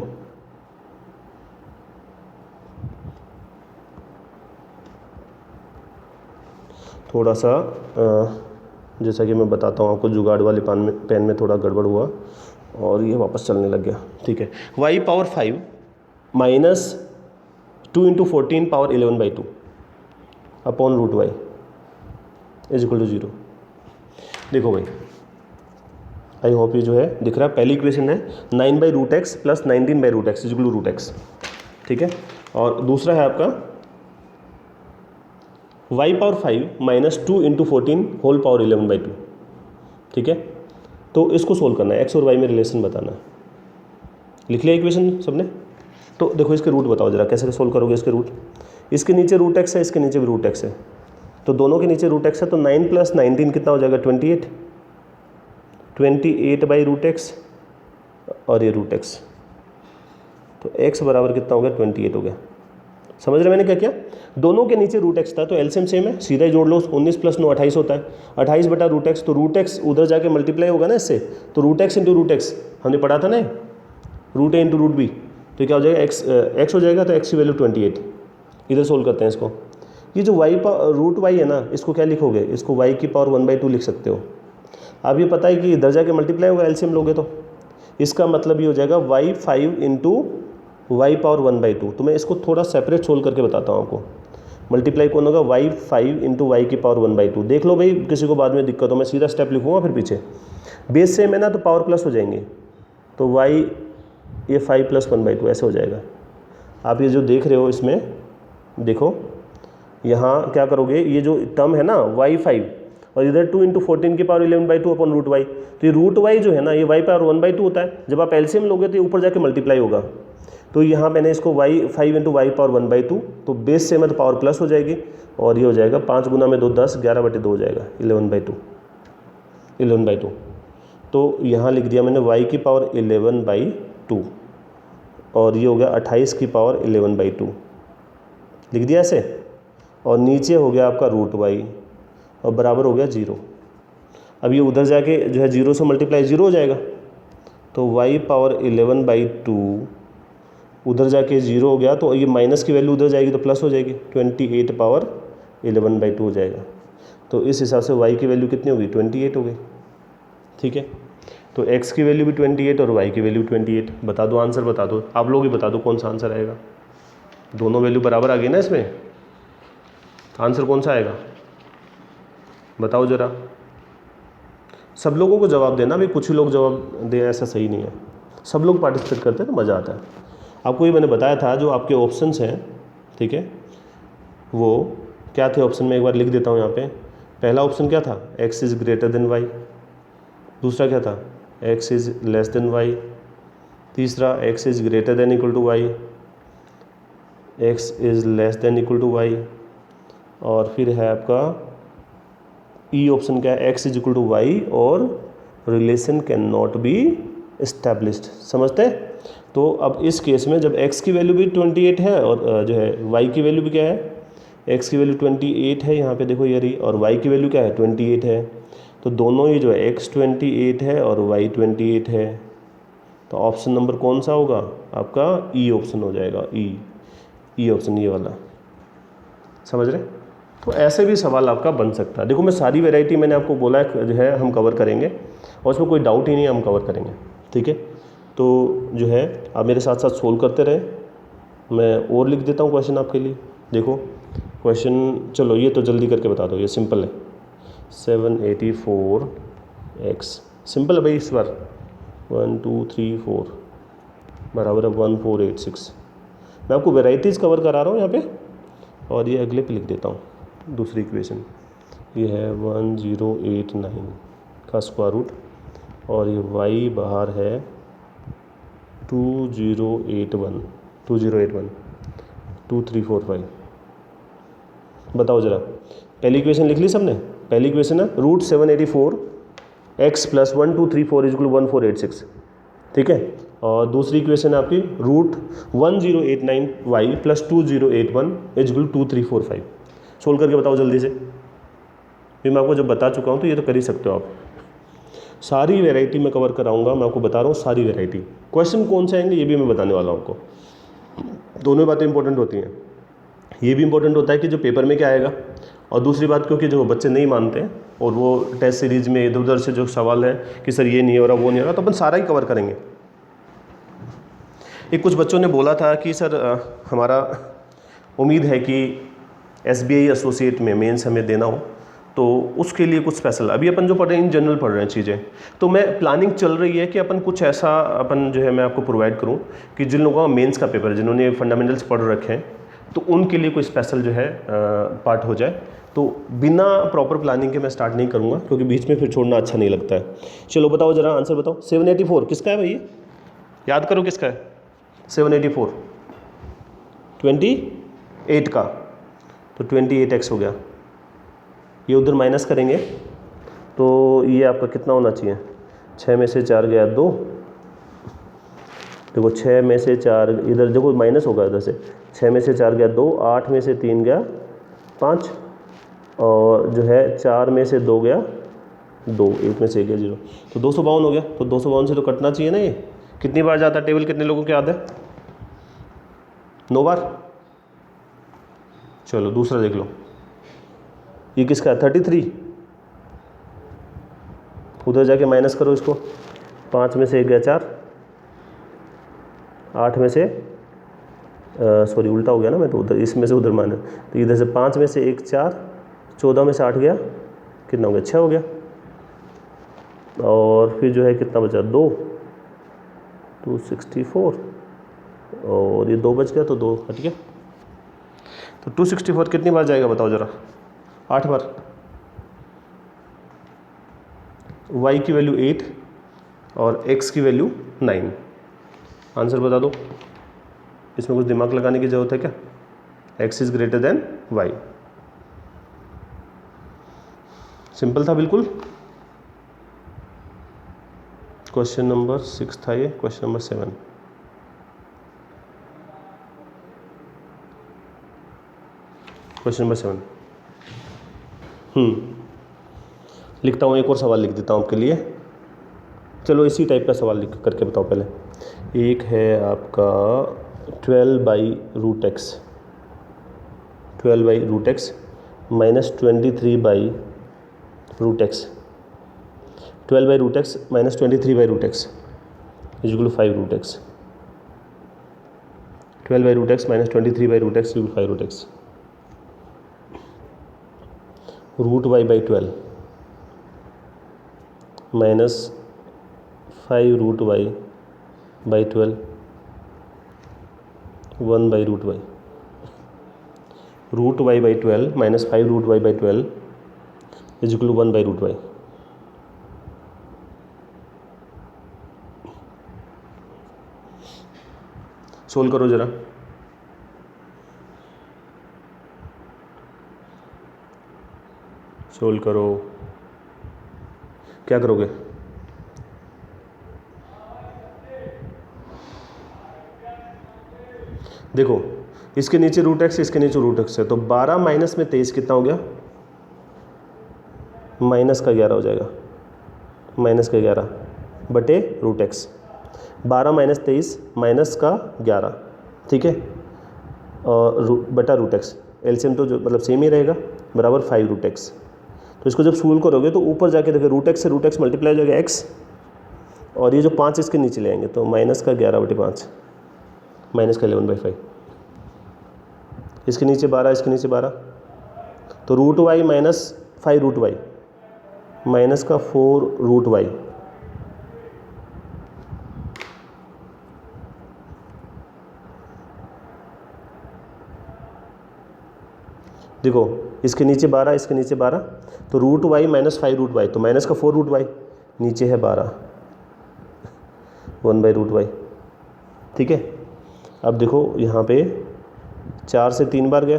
थोड़ा सा जैसा कि मैं बताता हूँ आपको, जुगाड़ वाले पेन में थोड़ा गड़बड़ हुआ और ये वापस चलने लग गया, ठीक है। y power 5 minus 2 × 14 power 11/2 upon √y is equal to 0। देखो भाई, आई होप ये जो है दिख रहा है, पहली इक्वेशन है 9/√x plus 19/√x is equal to √x, ठीक है। और दूसरा है आपका y power 5 minus 2 × 14 whole power 11/2, ठीक है। तो इसको सोल्व करना है, x और y में रिलेशन बताना है। लिख लिया इक्वेशन सबने? तो देखो इसके रूट बताओ जरा, कैसे सोल्व करोगे इसके रूट। इसके नीचे √x है, इसके नीचे भी √x है, तो दोनों के नीचे √x है, तो 9 + 19 कितना हो जाएगा, 28, 28/√x और ये √x, तो x बराबर कितना हो गया, 28 हो गया। समझ रहे मैंने क्या किया, दोनों के नीचे √x था तो एलसीएम सेम है, सीधा ही जोड़ लो, 19 + 9 28 होता है, 28/√x, तो √x उधर जाके मल्टीप्लाई होगा ना इससे, तो √x × √x हमने पढ़ा था ना, √a × √b, तो क्या हो जाएगा, x हो जाएगा, तो x की वैल्यू 28। इधर सोल्व करते हैं इसको। ये जो √y है ना, इसको क्या लिखोगे, इसको y की पावर 1/2 लिख सकते हो। अब ये पता है कि इधर जाके मल्टीप्लाई होगा, एलसीएम लोगे तो इसका मतलब ये हो जाएगा y 5 × y पावर 1/2। तो मैं इसको थोड़ा सेपरेट सोल्व करके बताता हूँ आपको। मल्टीप्लाई कौन होगा, y 5 × y की पावर 1/2। देख लो भाई, किसी को बाद में दिक्कत हो, मैं सीधा स्टेप लिखूँगा फिर पीछे, बेस सेम है ना तो पावर प्लस हो जाएंगे, तो y ये 5 + 1/2 ऐसे हो जाएगा। आप ये जो देख रहे हो इसमें देखो, यहाँ क्या करोगे, ये जो टर्म है ना y 5 और इधर 2 × 14 की पावर 11/2 अपॉन √y, तो ये √y जो है ना, ये y पावर 1/2 होता है। जब आप एलसीएम लोगे तो ये ऊपर जाके मल्टीप्लाई होगा, तो यहाँ मैंने इसको y 5 × y पावर 1/2, तो बेस सेम है तो पावर प्लस हो जाएगी, और ये हो जाएगा 5 गुना में 2 10, 11/2 हो जाएगा, 11/2। तो यहाँ लिख दिया मैंने y की पावर 11/2 और ये हो गया 28 की पावर 11/2 लिख दिया ऐसे। और नीचे हो गया आपका √y और बराबर हो गया 0। अब ये उधर जाके जो है 0 से मल्टीप्लाई 0 हो जाएगा, तो y पावर 11/2 उधर जाके 0 हो गया, तो ये माइनस की वैल्यू उधर जाएगी तो प्लस हो जाएगी, 28 पावर 11/2 हो जाएगा। तो इस हिसाब से y की वैल्यू कितनी होगी, 28 हो गई। ठीक है, तो x की वैल्यू भी 28 और y की वैल्यू 28। बता दो, आंसर बता दो, आप लोग ही बता दो कौन सा आंसर आएगा। दोनों वैल्यू बराबर आ गई ना इसमें, आंसर कौन सा आएगा बताओ ज़रा। सब लोगों को जवाब देना, भाई कुछ ही लोग जवाब दे ऐसा सही नहीं है, सब लोग पार्टिसिपेट करते हैं तो मज़ा आता है। आपको ये मैंने बताया था जो आपके ऑप्शंस हैं, ठीक है, वो क्या थे ऑप्शन में, एक बार लिख देता हूँ यहाँ पे। पहला ऑप्शन क्या था, x is greater than y। दूसरा क्या था, x is less than y। तीसरा x is greater than equal to y, x is less than equal to y। और फिर है आपका ई ऑप्शन क्या है, x is equal to y और relation can not be established. समझते हैं। तो अब इस केस में जब x की वैल्यू भी 28 है और जो है y की वैल्यू भी क्या है, x की वैल्यू 28 है, यहाँ पे देखो ये रही, और y की वैल्यू क्या है 28 है, तो दोनों ही जो है x 28 है और y 28 है। तो ऑप्शन नंबर कौन सा होगा आपका, ई ऑप्शन हो जाएगा, ई ऑप्शन ये वाला। समझ रहे। तो ऐसे भी सवाल आपका बन सकता है। देखो मैं सारी वैरायटी मैंने आपको बोला है जो है हम कवर करेंगे और उसमें कोई डाउट ही नहीं है, हम कवर करेंगे। ठीक है, तो जो है आप मेरे साथ साथ सोल्व करते रहे। मैं और लिख देता हूँ क्वेश्चन आपके लिए। देखो क्वेश्चन, चलो ये तो जल्दी करके बता दो, ये सिंपल है। 784x सिंपल है भाई, इस बार 1 2 3 4 बराबर है 1486। मैं आपको वेराइटीज़ कवर करा रहा हूँ यहाँ पे, और ये अगले पे लिख देता हूँ दूसरी इक्वेशन। ये है 1089 का स्क्वायर रूट और ये y बाहर है 2081 2345। बताओ ज़रा, पहली इक्वेशन लिख ली सबने। पहली इक्वेशन है √784x + 1234 = 1486। ठीक है, और दूसरी इक्वेशन है आपकी √1089y + 2081 = 2345। सोल्व करके बताओ जल्दी से। फिर मैं आपको जब बता चुका हूँ तो ये तो कर ही सकते हो आप। सारी वैरायटी मैं कवर कराऊंगा, मैं आपको बता रहा हूँ सारी वैरायटी। क्वेश्चन कौन से आएंगे ये भी मैं बताने वाला हूँ आपको। दोनों बातें इंपॉर्टेंट होती हैं। ये भी इंपॉर्टेंट होता है कि जो पेपर में क्या आएगा, और दूसरी बात क्योंकि जो बच्चे नहीं मानते हैं और वो टेस्ट सीरीज में इधर उधर से जो सवाल है कि सर ये नहीं हो रहा वो नहीं हो रहा, तो अपन सारा ही कवर करेंगे। एक कुछ बच्चों ने बोला था कि सर हमारा उम्मीद है कि SBI एसोसिएट में मेंस हमें देना हो, तो उसके लिए कुछ स्पेशल, अभी अपन जो पढ़ रहे हैं इन जनरल पढ़ रहे हैं चीज़ें, तो मैं प्लानिंग चल रही है कि अपन कुछ ऐसा अपन जो है मैं आपको प्रोवाइड करूं कि जिन लोगों का मेंस का पेपर है, जिन्होंने फंडामेंटल्स पढ़ रखे हैं, तो उनके लिए कोई स्पेशल जो है पार्ट हो जाए। तो बिना प्रॉपर प्लानिंग के मैं स्टार्ट नहीं करूँगा क्योंकि बीच में फिर छोड़ना अच्छा नहीं लगता है। चलो बताओ ज़रा आंसर बताओ। 784 किसका है भैया, याद करो किसका है 784, 28 का, तो 28x हो गया। ये उधर माइनस करेंगे तो ये आपका कितना होना चाहिए, 6 में से 4 गया 2, देखो 6 में से 4 इधर देखो माइनस होगा इधर से, 6 में से 4 गया 2, 8 में से 3 गया 5, और जो है 4 में से 2 गया 2, 1 में से 1 गया 0, तो 252 हो गया। तो 252 से तो कटना चाहिए ना। ये कितनी बार जाता है टेबल, कितने लोगों को याद है, 9 बार। चलो दूसरा देख लो, ये किसका है 33, उधर जाके माइनस करो इसको, 5 में से 1 गया 4, 8 में से सॉरी उल्टा हो गया ना, मैं तो उधर इसमें से उधर माइनस, तो इधर से 5 में से 1 4, 14 में से 8 गया, कितना हो गया 6 हो गया, और फिर जो है कितना बचा 2, 264, और ये 2 बच गया तो 2 हट गया। तो 264 कितनी बार जाएगा बताओ ज़रा, 8 बार। y की वैल्यू 8 और x की वैल्यू 9। आंसर बता दो, इसमें कुछ दिमाग लगाने की ज़रूरत है क्या। x is greater than y, simple था बिल्कुल। क्वेश्चन नंबर 6 था ये, क्वेश्चन नंबर 7। Question number 7। लिखता हूँ, एक और सवाल लिख देता हूँ आपके लिए। चलो इसी टाइप का सवाल लिख करके बताओ पहले। एक है आपका 12/√x, 12/√x minus 23/√x, 12/√x minus 23/√x is equal to 5√x, 12/√x minus 23/√x is equal to 5√x। √y/12 minus 5√y/12 1/√y, √y/12 minus 5√y/12 is equal to 1/√y। Solve करो जरा। सोल्व करो, क्या करोगे? देखो इसके नीचे √x, इसके नीचे √x है, तो 12 माइनस में 23 कितना हो गया? माइनस का 11 हो जाएगा, माइनस का 11 बटे √x। 12 माइनस 23 माइनस का 11, ठीक है, और बटा √x। एलसीएम तो जो मतलब सेम ही रहेगा, बराबर 5√x। तो इसको जब सोल्व करोगे तो ऊपर जाके देखो √x से √x मल्टीप्लाई हो जाएगा x, और ये जो 5 इसके नीचे ले आएंगे, तो माइनस का 11/5 माइनस का 11/5। इसके नीचे 12, इसके नीचे 12, तो √y माइनस 5√y माइनस का 4√y। देखो इसके नीचे 12, इसके नीचे 12, तो √y माइनस 5√y, तो माइनस का 4√y, नीचे है 12 1/√y, ठीक है। अब देखो यहाँ पे 4 से 3 बार गया,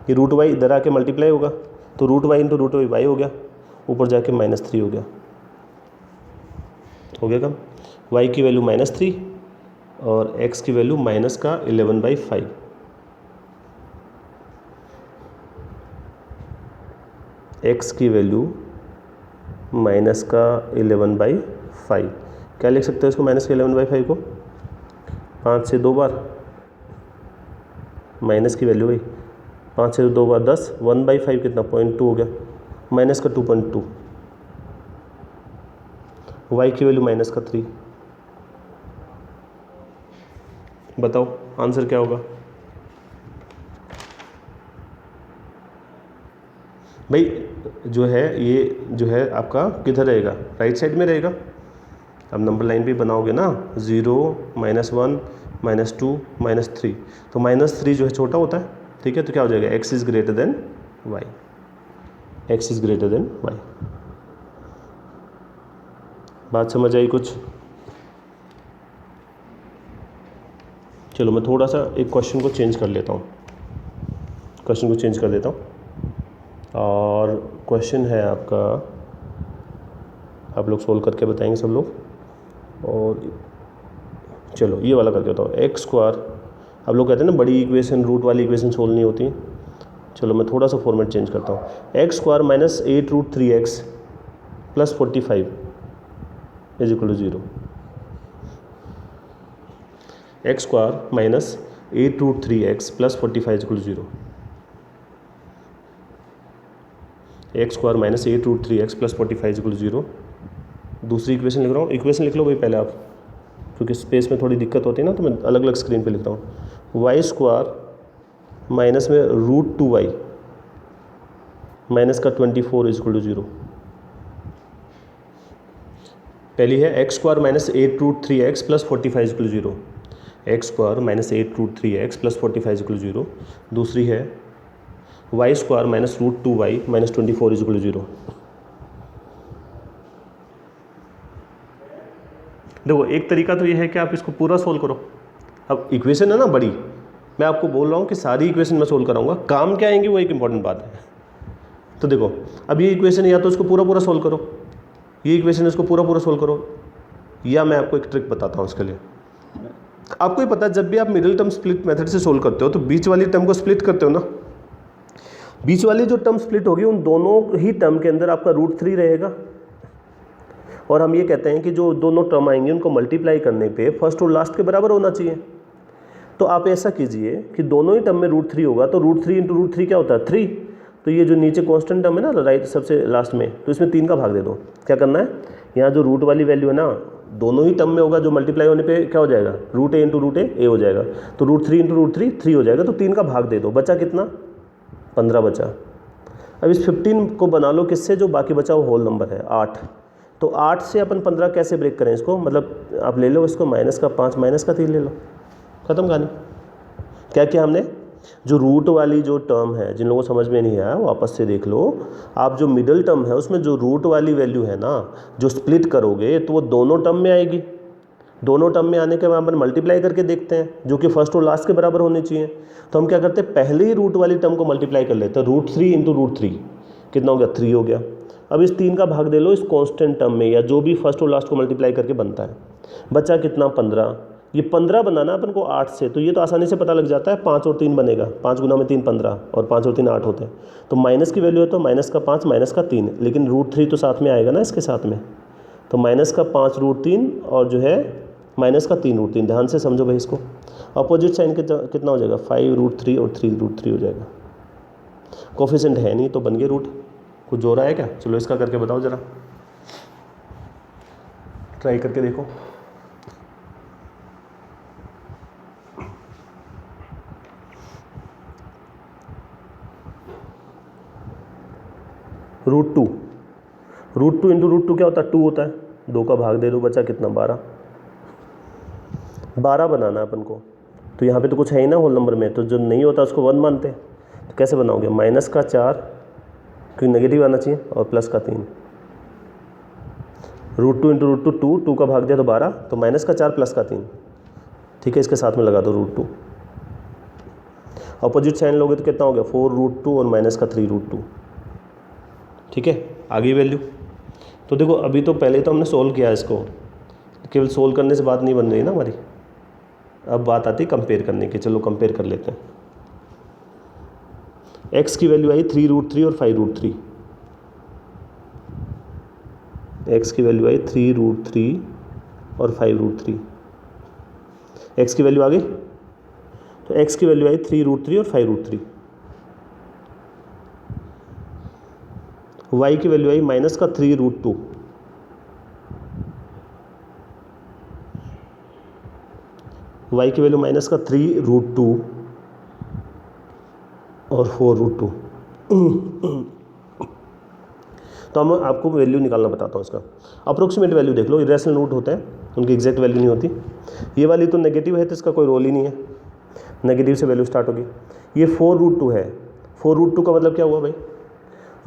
ये √y इधर आके मल्टीप्लाई होगा, तो √y इंटू √y हो गया, ऊपर जाके -3 हो गया। हो गया कम? y की वैल्यू -3 और x की वैल्यू माइनस का 11/5। x की वैल्यू माइनस का 11/5। क्या लिख सकते हैं इसको, माइनस का 11/5 को? 5 से 2 बार माइनस की वैल्यू हुई, 5 से 2 बार 10, 1/5 कितना 0.2 हो गया, माइनस का 2.2। y की वैल्यू माइनस का 3। बताओ आंसर क्या होगा भाई? जो है ये जो है आपका किधर रहेगा? राइट साइड में रहेगा। अब नंबर लाइन भी बनाओगे ना, 0 -1 -2 -3, तो -3 जो है छोटा होता है, ठीक है, तो क्या हो जाएगा? x is greater than y, x is greater than y। बात समझ आई कुछ? चलो मैं थोड़ा सा एक क्वेश्चन को चेंज कर लेता हूँ, क्वेश्चन को चेंज कर देता हूँ, और क्वेश्चन है आपका, आप लोग सोल्व करके बताएंगे सब लोग। और चलो ये वाला करके बताओ, x², आप लोग कहते हैं ना बड़ी इक्वेशन रूट वाली इक्वेशन सोल्व नहीं होती। चलो मैं थोड़ा सा फॉर्मेट चेंज करता हूँ, x² minus 8√3x plus 45 is equal to 0। x² minus 8√3x plus 45 is equal to 0। x² minus 8√3x plus 45 is equal to 0। दूसरी इक्वेशन लिख रहा हूँ, इक्वेशन लिख लो भाई पहले आप, क्योंकि स्पेस में थोड़ी दिक्कत होती है ना, तो मैं अलग अलग स्क्रीन पे लिखता हूँ। y² माइनस में √2y माइनस का 24 इज इक्वल टू 0। पहली है x² minus 8√3x plus 45 is equal to 0, x² minus 8√3x plus 45 is equal to 0। दूसरी है y² minus √2y minus 24 is equal to 0। देखो एक तरीका तो ये है कि आप इसको पूरा सोल्व करो। अब इक्वेशन है ना बड़ी, मैं आपको बोल रहा हूँ कि सारी इक्वेशन मैं सोल्व कराऊंगा, काम क्या आएंगी वो एक इंपॉर्टेंट बात है। तो देखो अब ये इक्वेशन या तो इसको पूरा पूरा सोल्व करो, ये इक्वेशन इसको पूरा पूरा सोल्व करो, या मैं आपको एक ट्रिक बताता हूँ उसके लिए। आपको ही पता है जब भी आप मिडिल टर्म स्प्लिट मेथड से सोल्व करते हो तो बीच वाली टर्म को स्प्लिट करते हो ना, बीच वाली जो टर्म स्प्लिट होगी उन दोनों ही टर्म के अंदर आपका √3 रहेगा, और हम ये कहते हैं कि जो दोनों टर्म आएंगे उनको मल्टीप्लाई करने पे फर्स्ट और लास्ट के बराबर होना चाहिए। तो आप ऐसा कीजिए कि दोनों ही टर्म में √3 होगा, तो √3 × √3 क्या होता है 3, तो ये जो नीचे कांस्टेंट टर्म है ना राइट सबसे लास्ट में, तो इसमें 3 का भाग दे दो। क्या करना है, यहाँ जो रूट वाली वैल्यू है ना दोनों ही टर्म में होगा, जो मल्टीप्लाई होने पे क्या हो जाएगा √a × √a हो जाएगा, तो √3 × √3 3 हो जाएगा, तो 3 का भाग दे दो। बचा कितना 15 बचा। अब इस 15 को बना लो किससे, जो बाकी बचा वो होल नंबर है 8, तो 8 से अपन 15 कैसे ब्रेक करें इसको, मतलब आप ले लो इसको -5 -3 ले लो, ख़त्म कहानी। क्या किया हमने, जो रूट वाली जो टर्म है, जिन लोगों को समझ में नहीं आया वापस से देख लो, आप जो मिडिल टर्म है उसमें जो रूट वाली वैल्यू है ना जो स्प्लिट करोगे तो वो दोनों टर्म में आएगी, दोनों टर्म में आने के बाद अपन मल्टीप्लाई करके देखते हैं जो कि फर्स्ट और लास्ट के बराबर होनी चाहिए। तो हम क्या करते हैं, पहले ही रूट वाली टर्म को मल्टीप्लाई कर लेते हैं, √3 × √3 कितना हो गया 3 हो गया। अब इस 3 का भाग दे लो इस कांस्टेंट टर्म में, या जो भी फर्स्ट और लास्ट को मल्टीप्लाई करके बनता है, बचा कितना 15। ये 15 बनाना अपन को 8 से, तो ये तो आसानी से पता लग जाता है, 5 और 3 बनेगा, 5 × 3 15 और 5 और 3 8 होते हैं, तो माइनस की वैल्यू है तो -5 -3, लेकिन √3 तो साथ में आएगा ना इसके साथ में, तो -5 √3 और जो है -3 √3। ध्यान से समझो भाई इसको, अपोजिट साइन कितना हो जाएगा 5 √3 और 3 √3 हो जाएगा। कोफिशिएंट है नहीं तो बन गए रूट, कुछ जोड़ रहा है क्या, चलो इसका करके बताओ ज़रा, ट्राई करके देखो। √2 × √2 क्या होता है 2 होता है, 2 का भाग दे दो, बचा कितना 12 बनाना है अपन को। तो यहाँ पे तो कुछ है ही ना होल नंबर में, तो जो नहीं होता उसको 1 मानते हैं। तो कैसे बनाओगे, -4 क्योंकि नेगेटिव आना चाहिए और +3, √2 × √2 2 का भाग दिया तो 12, तो -4 +3, ठीक है, इसके साथ में लगा दो √2। अपोजिट साइन लोगे तो कितना हो गया 4 √2 और -3 √2, ठीक है। आगे वैल्यू तो देखो, अभी तो पहले तो हमने सोल्व किया इसको, केवल सोल्व करने से बात नहीं बन रही ना हमारी, अब बात आती है कंपेयर करने की। चलो कंपेयर कर लेते हैं। x की वैल्यू आई 3 √3 और 5 √3, x की वैल्यू आई 3 √3 और 5 √3, x की वैल्यू आ गई, तो x की वैल्यू आई 3 √3 और 5 √3, y की वैल्यू आई -3 √2, y की वैल्यू -3 √2 और 4 √2। तो हम आपको वैल्यू निकालना बताता हूँ इसका। अप्रोक्सीमेट वैल्यू देख लो, इरेशनल रूट होते हैं उनकी एग्जैक्ट वैल्यू नहीं होती। ये वाली तो नेगेटिव है तो इसका कोई रोल ही नहीं है, नेगेटिव से वैल्यू स्टार्ट होगी। ये 4 √2 है, 4 √2 का मतलब क्या हुआ भाई,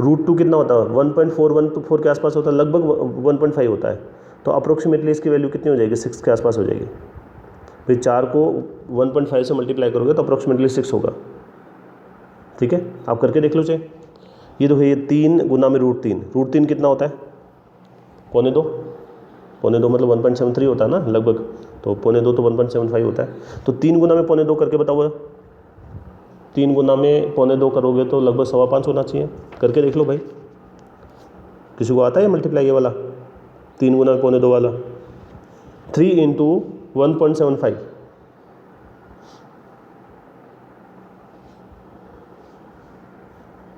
√2 कितना होता है 1.414 के आसपास होता है, लगभग 1.5 होता है, तो अप्रोक्सीमेटली इसकी वैल्यू कितनी हो जाएगी 6 के आसपास हो जाएगी। भाई 4 को 1.5 से मल्टीप्लाई करोगे तो अप्रोक्सीमेटली 6 होगा, ठीक है। आप करके देख लो चाहे। ये तो है, ये 3 गुना में √3, √3 कितना होता है 2.25 मतलब 1.73 होता है ना लगभग, तो 2.25 तो 1.75 होता है, तो 3 गुना में 2.25 करके बताओ, 3 गुना में 2.25 करोगे तो लगभग 5.25 होना चाहिए। करके देख लो भाई, किसी को आता है मल्टीप्लाई ये वाला 3 गुना में 2.25 वाला, 3 × 1.75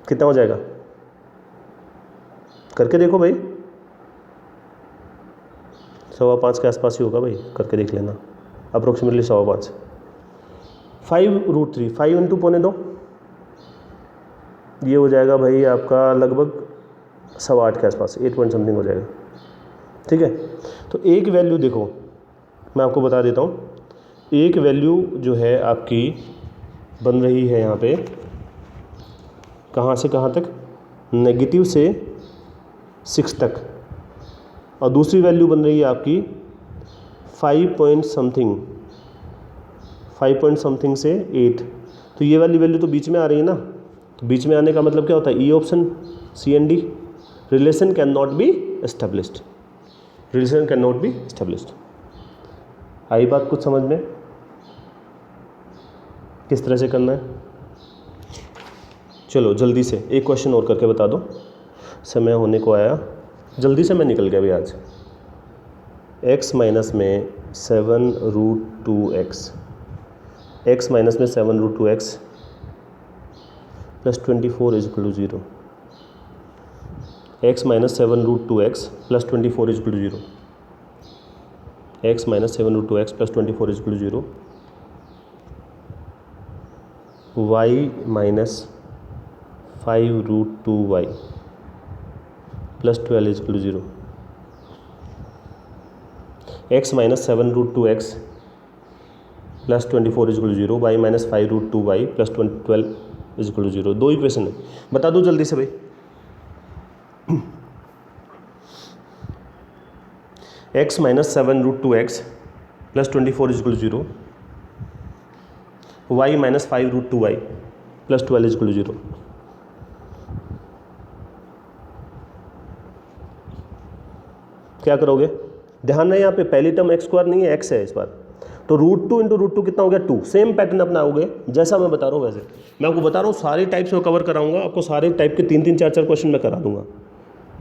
कितना हो जाएगा, करके देखो भाई, 5.25 के आसपास ही होगा भाई, करके देख लेना, अप्रोक्सीमेटली 5.25। 5 √3, 5 × 2.25 ये हो जाएगा भाई आपका लगभग 8.25 के आसपास, 8 पॉइंट समथिंग हो जाएगा, ठीक है। तो एक वैल्यू देखो, मैं आपको बता देता हूँ, एक वैल्यू जो है आपकी बन रही है यहाँ पे, कहाँ से कहाँ तक, नेगेटिव से 6 तक, और दूसरी वैल्यू बन रही है आपकी 5 पॉइंट समथिंग से 8, तो ये वाली वैल्यू तो बीच में आ रही है ना, तो बीच में आने का मतलब क्या होता है, E option, CND, relation can not be established, relation can not be established. आई बात कुछ समझ में? किस तरह से करना है? चलो जल्दी से एक क्वेश्चन और करके बता दो, समय होने को आया, जल्दी से मैं निकल गया भाई आज। x माइनस में 7√2x, x माइनस में 7√2x plus 24 is equal to 0, x minus 7√2x plus 24 is equal to 0, x minus 7√2x plus 24 is equal to 0, y minus 5√2y plus 12 is equal to 0, x minus 7√2x plus 24 is equal to 0, y minus 5√2y plus 12 is equal to 0। दो equation है, बता दो जल्दी से भाई। x minus 7√2x plus 24 is equal to 0, y minus 5√2y plus 12 is equal to 0। क्या करोगे? ध्यान है यहाँ पे पहली टर्म एक्स स्क्वायर नहीं है, एक्स है इस बार, तो √2 इंटू √2 कितना हो गया 2। सेम पैटर्न अपनाओगे जैसा मैं बता रहा हूँ वैसे। मैं आपको बता रहा हूँ सारे टाइप्स में कवर कराऊंगा, आपको सारे टाइप के 3-3 4-4 क्वेश्चन मैं करा दूंगा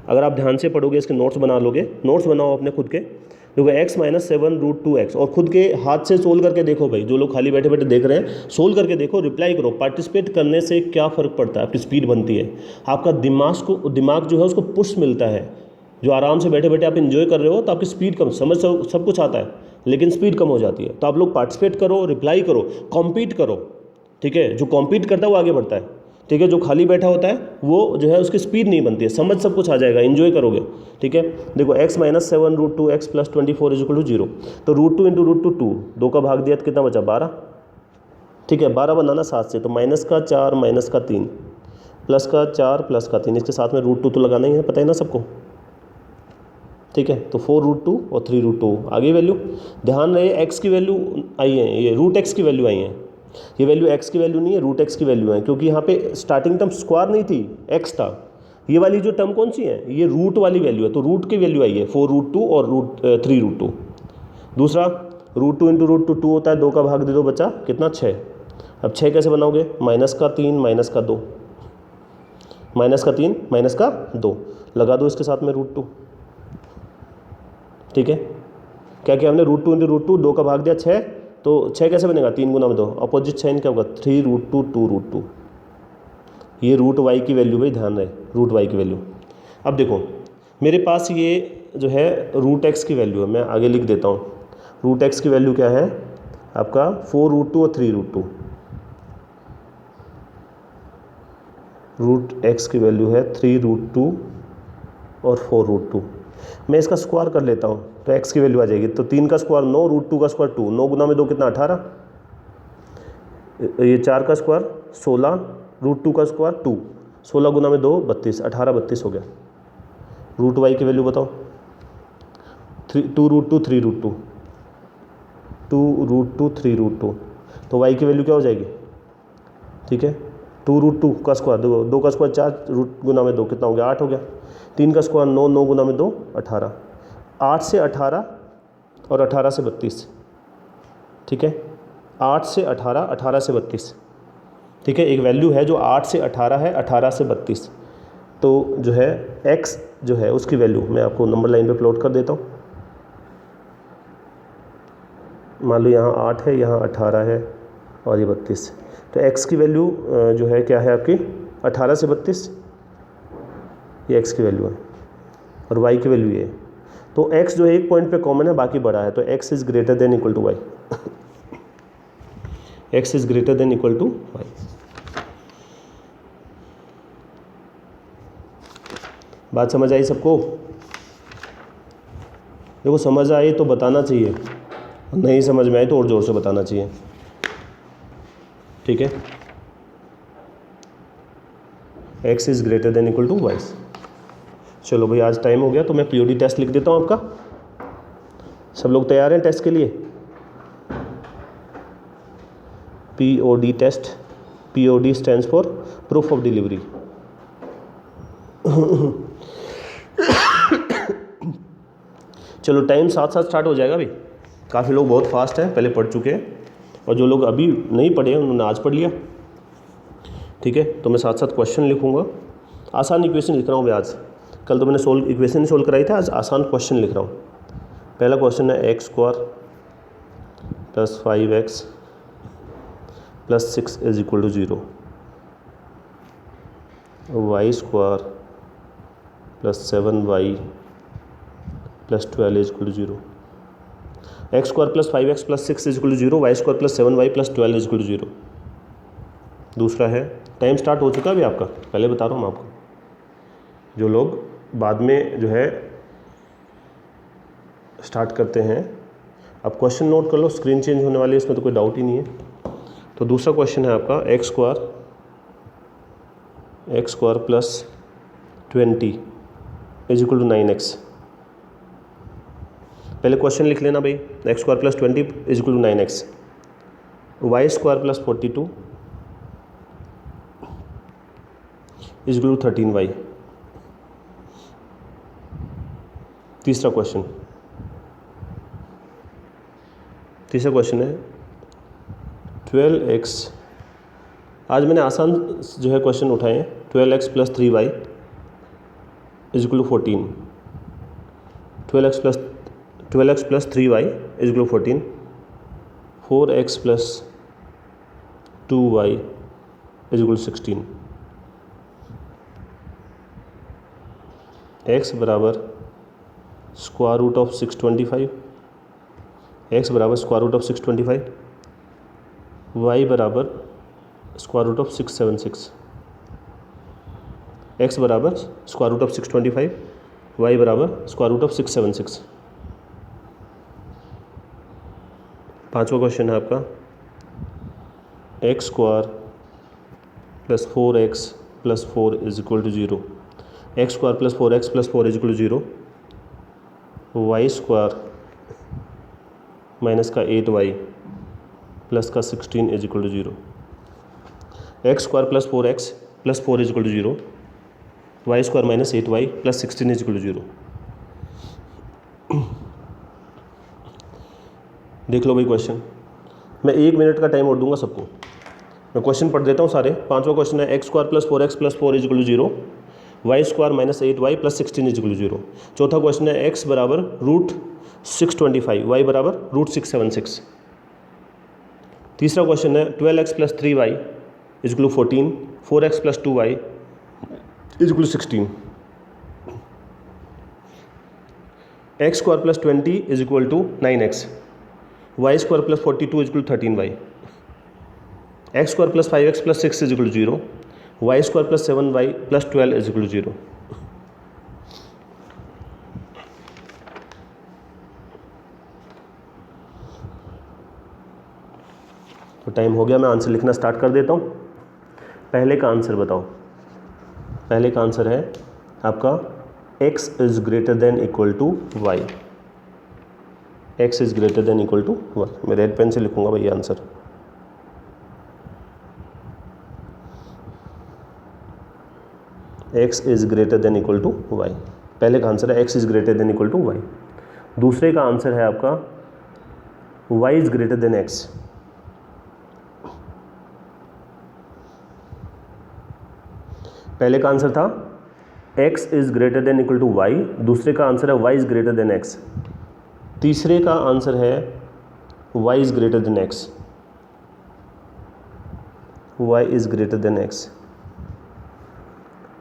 अगर आप ध्यान से पढ़ोगे, इसके नोट्स बना लोगे। नोट्स बनाओ अपने खुद के, देखो x माइनस 7√2x और खुद के हाथ से सोल्व करके देखो भाई। जो लोग खाली बैठे बैठे देख रहे हैं, सोल्व करके देखो, रिप्लाई करो। पार्टिसिपेट करने से क्या फ़र्क पड़ता है? आपकी स्पीड बनती है, आपका दिमाग जो है उसको पुश मिलता है। जो आराम से बैठे बैठे आप इन्जॉय कर रहे हो तो आपकी स्पीड कम, समझ सब कुछ आता है लेकिन स्पीड कम हो जाती है। तो आप लोग पार्टिसिपेट करो, रिप्लाई करो, कॉम्पीट करो, ठीक है। जो कॉम्पीट करता है वो आगे बढ़ता है, ठीक है। जो खाली बैठा होता है वो जो है उसकी स्पीड नहीं बनती है, समझ सब कुछ आ जाएगा, इन्जॉय करोगे, ठीक है। देखो x minus 7√2x plus 24 is equal to 0, तो √2 इंटू √2 2, 2 का भाग दिया तो कितना बचा 12, ठीक है। 12 बनाना 7 से, तो माइनस का 4 माइनस का 3 प्लस का 4 प्लस का 3, इसके साथ में √2 तो लगाना ही है, पता है ना सबको, ठीक है। तो 4√2 और 3√2 आगे वैल्यू। ध्यान रहे x की वैल्यू आई है, ये √x की वैल्यू आई है, ये वैल्यू x की वैल्यू नहीं है, √x की वैल्यू है, क्योंकि यहाँ पे स्टार्टिंग टर्म स्क्वायर नहीं थी, x था। ये वाली जो टर्म कौन सी है? ये रूट वाली वैल्यू है, तो रूट की वैल्यू आई है 4√2 और 3√2। दूसरा √2 इंटू √2 2 होता है, 2 का भाग दे दो, बचा कितना 6। अब 6 कैसे बनाओगे? माइनस का 3 माइनस का 2, माइनस का 3 माइनस का 2 लगा दो इसके साथ में √2, ठीक है। क्या किया हमने? √2 इंटू √2, 2 का भाग दिया 6, तो 6 कैसे बनेगा? 3 गुना में 2, अपोजिट साइन क्या होगा? 3√2 2√2। ये रूट वाई की वैल्यू भाई, ध्यान रहे, रूट वाई की वैल्यू। अब देखो मेरे पास ये जो है √x की वैल्यू है, मैं आगे लिख देता हूँ। √x की वैल्यू क्या है आपका? 4√2 और 3√2। √x की वैल्यू है 3√2 और 4√2। मैं इसका स्क्वायर कर लेता हूँ तो x की वैल्यू आ जाएगी, तो 3 का स्क्वायर 9, √2 का स्क्वायर 2, 9 गुना में 2 कितना 18, ये 4 का स्क्वायर 16, √2 का स्क्वायर 2, 16 गुना में 2 32, 18 32 हो गया। रूट वाई की वैल्यू बताओ। 2√2 3√2, 2√2 3√2, तो y की वैल्यू क्या हो जाएगी? ठीक है, 2√2 का स्क्वायर 2 का स्क्वायर 4, रूट गुना में 2 कितना हो गया? 8 हो गया। 3 का स्क्वायर 9, 9 गुना में 2 18, 8 से 18 और 18 से 32, ठीक है। 8 से 18, 18 से 32, ठीक है। एक वैल्यू है जो 8 से 18 है, 18 से 32, तो जो है x जो है उसकी वैल्यू मैं आपको नंबर लाइन पे प्लॉट कर देता हूँ। मान लो यहाँ 8 है, यहाँ 18 है और ये 32, तो x की वैल्यू जो है क्या है आपकी? 18 से 32, ये x की वैल्यू है, और y की वैल्यू ये है। तो x जो है एक पॉइंट पे कॉमन है, बाकी बड़ा है, तो x is greater than equal to y, x is greater than equal to y। बात समझ आई सबको? देखो समझ आई तो बताना चाहिए, नहीं समझ में आई तो और ज़ोर से बताना चाहिए, ठीक है। x is greater than equal to y। चलो भाई आज टाइम हो गया, तो मैं पीओडी टेस्ट लिख देता हूँ आपका। सब लोग तैयार हैं टेस्ट के लिए? POD test, POD stands for proof of delivery. चलो टाइम साथ साथ स्टार्ट हो जाएगा भाई। काफ़ी लोग बहुत फास्ट हैं, पहले पढ़ चुके हैं, और जो लोग अभी नहीं पढ़े हैं उन्होंने आज पढ़ लिया। ठीक है, तो मैं साथ साथ क्वेश्चन लिखूँगा। आसान इक्वेशन लिख रहा हूँ भाई आज। कल तो मैंने इक्वेशन सोल्व कराई था, आज आसान क्वेश्चन लिख रहा हूँ। पहला क्वेश्चन है x² + 5x + 6 = 0, y² + 7y + 12 = 0। x² + 5x + 6 = 0, y² + 7y + 12 = 0। दूसरा है, टाइम स्टार्ट हो चुका है अभी आपका, पहले बता रहा हूँ मैं आपको। जो लोग बाद में जो है स्टार्ट करते हैं, अब क्वेश्चन नोट कर लो, स्क्रीन चेंज होने वाली है, इसमें तो कोई डाउट ही नहीं है। तो दूसरा क्वेश्चन है आपका x² + 20 = 9x। पहले क्वेश्चन लिख लेना भाई, x² + 20 = 9x, y² + 42 = 13y। तीसरा क्वेश्चन है 12x। आज मैंने आसान जो है क्वेश्चन उठाए हैं। 12x + 3y = 14, 12x + 3y = 14, 4x + 2y = 16। x बराबर √625, x बराबर √625, y बराबर √676, x बराबर √625, y बराबर √676। पांचवा क्वेश्चन है आपका x² + 4x + 4 = 0, x² + 4x + 4 = 0, y² - 8y + 16 = 0, x² + 4x + 4 = 0, y² - 8y + 16 = 0। देख लो भाई क्वेश्चन, मैं 1 मिनट का टाइम और दूंगा सबको। मैं क्वेश्चन पढ़ देता हूँ सारे। पांचवा क्वेश्चन है x² + 4x + 4 = 0, y² - 8y + 16 = 0। चौथा क्वेश्चन है x बराबर √625, y बराबर √676। तीसरा क्वेश्चन है 12x + 3y = 14, 4x + 2y = 16, x² + 20 = 9x, y² + 42 = 13y, x² + 5x + 6 = 0, y² + 7y + 12 = 0। तो टाइम हो गया, मैं आंसर लिखना स्टार्ट कर देता हूँ। पहले का आंसर बताओ। पहले का आंसर है आपका x > y, x > y। मैं रेड पेन से लिखूंगा भाई आंसर। x > y, पहले का आंसर है x > y। दूसरे का आंसर है आपका y > x। पहले का आंसर था x > y, दूसरे का आंसर है y > x। तीसरे का आंसर है y > x, y > x।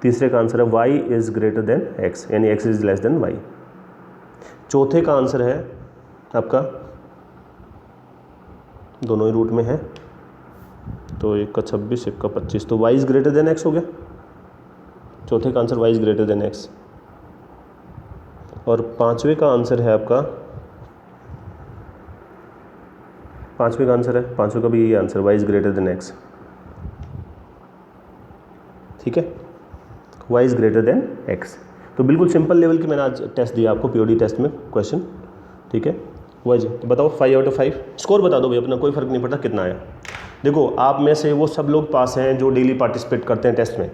तीसरे का आंसर है y > x, यानी x < y। चौथे का आंसर है आपका, दोनों ही रूट में है, तो एक का 26, एक का 25, तो y > x हो गया। चौथे का आंसर y > x। और पांचवे का आंसर है आपका, पांचवे का भी यही आंसर y > x। ठीक है, y > x। तो बिल्कुल सिंपल लेवल की मैंने आज टेस्ट दिया आपको, पीओडी टेस्ट में क्वेश्चन। ठीक है, वाइज तो बताओ 5 आउट ऑफ 5 स्कोर बता दो भाई अपना, कोई फ़र्क नहीं पड़ता कितना आया। देखो आप में से वो सब लोग पास हैं जो डेली पार्टिसिपेट करते हैं टेस्ट में,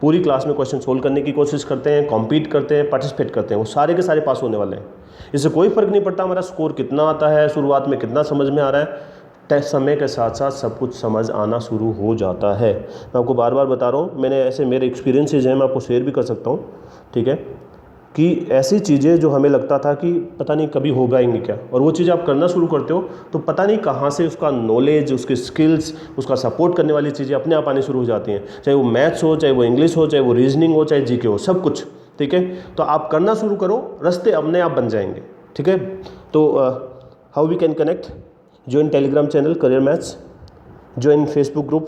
पूरी क्लास में क्वेश्चन सोल्व करने की कोशिश करते हैं, कॉम्पीट करते हैं, पार्टिसिपेट करते हैं, वो सारे के सारे पास होने वाले हैं। इससे कोई फ़र्क नहीं पड़ता हमारा स्कोर कितना आता है, शुरुआत में कितना समझ में आ रहा है, समय के साथ साथ सब कुछ समझ आना शुरू हो जाता है। मैं आपको बार बार बता रहा हूँ, मैंने ऐसे मेरे एक्सपीरियंसेस हैं, मैं आपको शेयर भी कर सकता हूँ, ठीक है, कि ऐसी चीज़ें जो हमें लगता था कि पता नहीं कभी होगा ही नहीं क्या, और वो चीज़ आप करना शुरू करते हो तो पता नहीं कहाँ से उसका नॉलेज, उसके स्किल्स, उसका सपोर्ट करने वाली चीज़ें अपने आप आनी शुरू हो जाती हैं। चाहे वो मैथ्स हो, चाहे वो इंग्लिश हो, चाहे वो रीजनिंग हो, चाहे जीके हो, सब कुछ, ठीक है। तो आप करना शुरू करो, रास्ते अपने आप बन जाएंगे, ठीक है। तो how we can connect? Join Telegram channel career maths, join Facebook group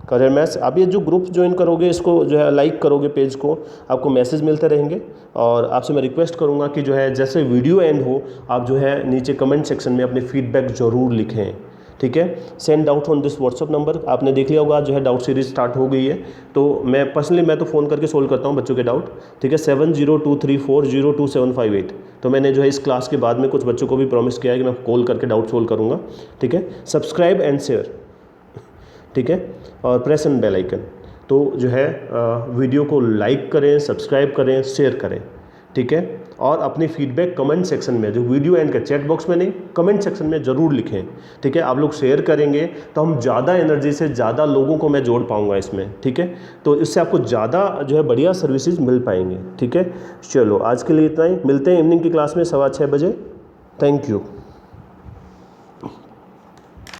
career maths. आप ये जो ग्रुप ज्वाइन करोगे, इसको जो है लाइक करोगे पेज को, आपको मैसेज मिलते रहेंगे। और आपसे मैं रिक्वेस्ट करूँगा कि जो है जैसे वीडियो एंड हो, आप जो है नीचे कमेंट सेक्शन में अपने फीडबैक ज़रूर लिखें, ठीक है। Send doubt on this WhatsApp number. आपने देख लिया होगा जो है डाउट सीरीज स्टार्ट हो गई है, तो मैं पर्सनली मैं तो फ़ोन करके सोल्व करता हूँ बच्चों के डाउट, ठीक है। 7023402758। तो मैंने जो है इस क्लास के बाद में कुछ बच्चों को भी प्रॉमिस किया है कि मैं कॉल करके डाउट सोल्व करूँगा, ठीक है। सब्सक्राइब एंड शेयर, ठीक है, और प्रेस एंड बेल आइकन। तो जो है वीडियो को लाइक करें, सब्सक्राइब करें, शेयर करें, ठीक है। और अपनी फीडबैक कमेंट सेक्शन में, जो वीडियो एंड का चैट बॉक्स में नहीं, कमेंट सेक्शन में ज़रूर लिखें, ठीक है। आप लोग शेयर करेंगे तो हम ज़्यादा एनर्जी से ज़्यादा लोगों को मैं जोड़ पाऊँगा इसमें, ठीक है। तो इससे आपको ज़्यादा जो है बढ़िया सर्विसेज मिल पाएंगे, ठीक है। चलो आज के लिए इतना ही, मिलते हैं इवनिंग की क्लास में 6:15 बजे। Thank you.